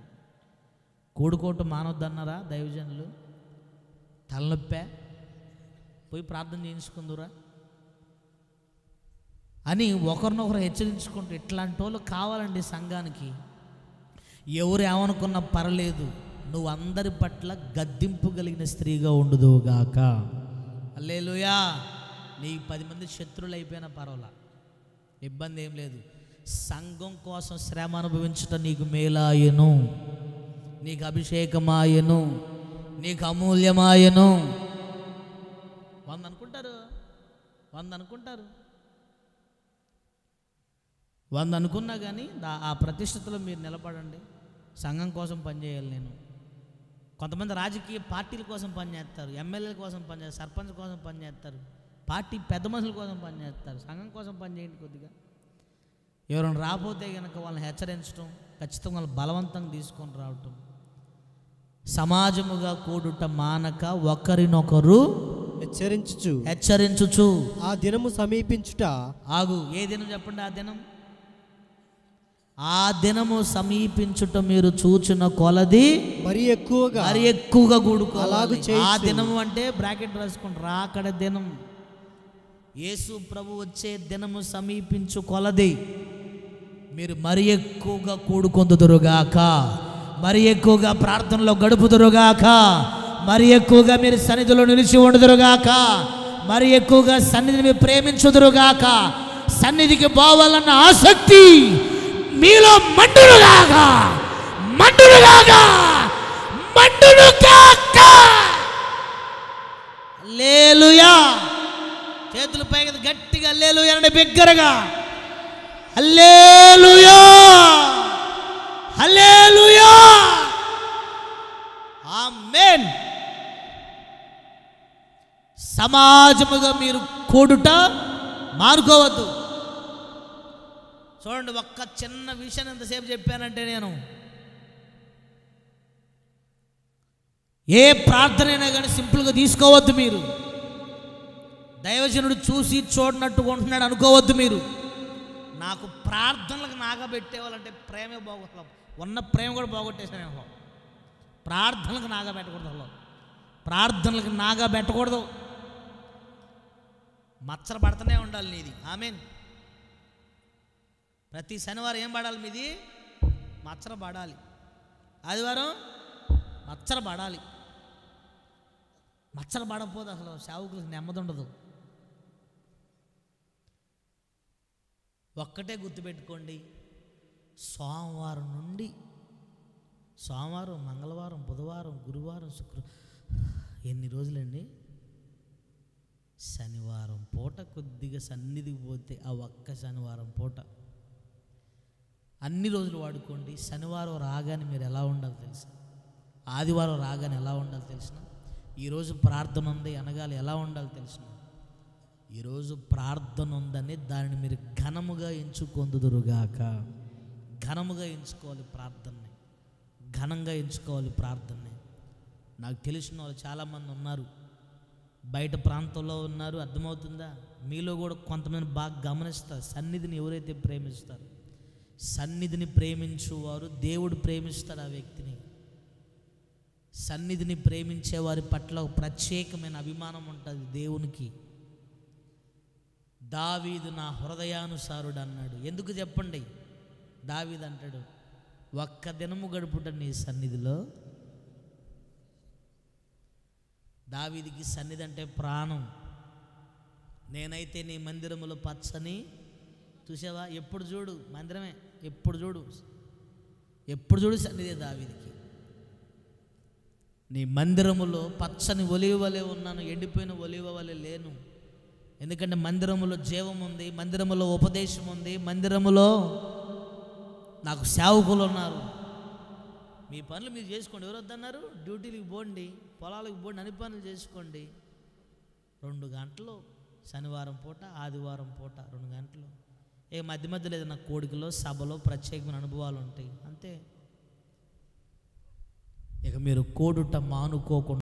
కూడుకోవటం మానొద్దన్నారా దైవజనులు? తలనొప్పే పోయి ప్రార్థన చేయించుకుందురా అని ఒకరినొకరు హెచ్చరించుకుంటూ ఇట్లాంటి వాళ్ళు కావాలండి సంఘానికి. ఎవరు ఏమనుకున్నా పర్లేదు, నువ్వు అందరి పట్ల గద్దింపు కలిగిన స్త్రీగా ఉండుదువుగాక. హల్లెలూయా. నీకు 10 మంది శత్రువులు అయిపోయినా పర్వాలా, ఇబ్బంది ఏం లేదు. సంఘం కోసం శ్రమ అనుభవించటం నీకు మేలాయను, నీకు అభిషేకమాయను, నీకు అమూల్యమాయను. 100 అనుకుంటారు, 100 అనుకున్నా కానీ ఆ ప్రతిష్టతలో మీరు నిలబడండి. సంఘం కోసం పనిచేయాలి. నేను కొంతమంది రాజకీయ పార్టీల కోసం పనిచేస్తారు, ఎమ్మెల్యేల కోసం పనిచేస్తారు, సర్పంచ్ కోసం పనిచేస్తారు, పార్టీ పెద్ద మనుషుల కోసం పనిచేస్తారు. సంఘం కోసం పనిచేయండి. కొద్దిగా ఎవరైనా రాకపోతే కనుక వాళ్ళని హెచ్చరించడం, ఖచ్చితంగా వాళ్ళు బలవంతంగా తీసుకొని రావటం. సమాజముగా కూడుట మానక ఒకరినొకరు హెచ్చరించుచు ఆ దినము సమీపించుట. ఆగు, ఏ దినం చెప్పండి? ఆ దినము సమీపించుట మీరు చూచిన కొలది మరి ఎక్కువగా కూడుకోవాలి. ఆ దినము అంటే బ్రాకెట్ రాసుకుంటారు, రాకడ దినం. యేసు ప్రభు వచ్చే దినము సమీపించు కొలది మీరు మరి ఎక్కువగా కూడుకొందుదురుగాక, మరి ఎక్కువగా ప్రార్థనలో గడుపుదురుగాక, మరి ఎక్కువగా మీరు సన్నిధిలో నిలిచి ఉండుదురుగాక, మరి ఎక్కువగా సన్నిధిని మీరు ప్రేమించుదురుగాక. సన్నిధికి పోవాలన్న ఆసక్తి మీలో మండునుగాక. హల్లెలూయా. చేతులు పైకి గట్టిగా హల్లెలూయా అంటే బిగ్గరగా హల్లెలూయా, హల్లెలూయా, ఆమేన్. సమాజముగా మీరు కూడుట మానుకోవద్దు. చూడండి, ఒక్క చిన్న విషయాన్ని ఎంతసేపు చెప్పానంటే, నేను ఏ ప్రార్థన అయినా కానీ సింపుల్గా తీసుకోవద్దు. మీరు దైవజనుడు చూసి చూడనట్టుగా ఉంటున్నాడు అనుకోవద్దు. మీరు నాకు ప్రార్థనలకు నాగబెట్టేవాళ్ళంటే ప్రేమే బాగోట్ల, ఉన్న ప్రేమ కూడా బాగొట్టేసాను. ప్రార్థనలకు నాగబెట్టకూడదు, ప్రార్థనలకు నాగబెట్టకూడదు. మచ్చలు పడుతూనే ఉండాలి నీది. ఆమేన్. ప్రతి శనివారం ఏం పడాలి? మీది మచ్చర పడాలి. ఆదివారం మచ్చర పడాలి. మచ్చర పడకపోతే అసలు సేవకులకు నెమ్మది ఉండదు. ఒక్కటే గుర్తుపెట్టుకోండి, సోమవారం నుండి సోమవారం, మంగళవారం, బుధవారం, గురువారం, శుక్రవారం, ఎన్ని రోజులండి? శనివారం పూట కొద్దిగా సన్నిధికి పోతే ఆ ఒక్క శనివారం పూట అన్ని రోజులు వాడుకోండి. శనివారం రాగానే మీరు ఎలా ఉండాలి తెలుసా? ఆదివారం రాగానే ఎలా ఉండాలి తెలిసిన? ఈరోజు ప్రార్థన ఉంది అనగాలి ఎలా ఉండాలి తెలిసిన? ఈరోజు ప్రార్థన ఉందని దానిని మీరు ఘనముగా ఎంచుకొందుదురుగాక. ఘనముగా ఎంచుకోవాలి ప్రార్థనని, ఘనంగా ఎంచుకోవాలి ప్రార్థనని. నాకు తెలిసిన వాళ్ళు చాలామంది ఉన్నారు, బయట ప్రాంతంలో ఉన్నారు. అర్థమవుతుందా? మీలో కూడా కొంతమంది బాగా గమనిస్తారు. సన్నిధిని ఎవరైతే ప్రేమిస్తారు, సన్నిధిని ప్రేమించువారు దేవుడు ప్రేమిస్తాడు ఆ వ్యక్తిని. సన్నిధిని ప్రేమించే వారి పట్ల ఒక ప్రత్యేకమైన అభిమానం ఉంటుంది దేవునికి. దావీదు నా హృదయానుసారుడు అన్నాడు. ఎందుకు చెప్పండి? దావీదు అంటాడు, ఒక్క దినము గడుపుట నీ సన్నిధిలో. దావీదికి సన్నిధి అంటే ప్రాణం. నేనైతే నీ మందిరములో పచ్చని చూసావా? ఎప్పుడు చూడు మందిరమే, ఎప్పుడు చూడు సన్నిధి దావీదికి. నీ మందిరములో పచ్చని ఒలివ వలె ఉన్నాను, ఎండిపోయిన ఒలివ వలె లేను. ఎందుకంటే మందిరములో జీవం ఉంది, మందిరములో ఉపదేశం ఉంది, మందిరములో నాకు సేవకులు ఉన్నారు. మీ పనులు మీరు చేసుకోండి. ఎవరు వద్దన్నారు? డ్యూటీలకు పోండి, పొలాలకు పోండి, అన్ని పనులు చేసుకోండి. 2 గంటలు శనివారం పూట, ఆదివారం పూట 2 గంటలు. మధ్య మధ్యలో ఏదైనా కోడికలో, సభలో ప్రత్యేకమైన అనుభవాలు ఉంటాయి అంతే. ఇక మీరు కోడుట మానుకోకుండా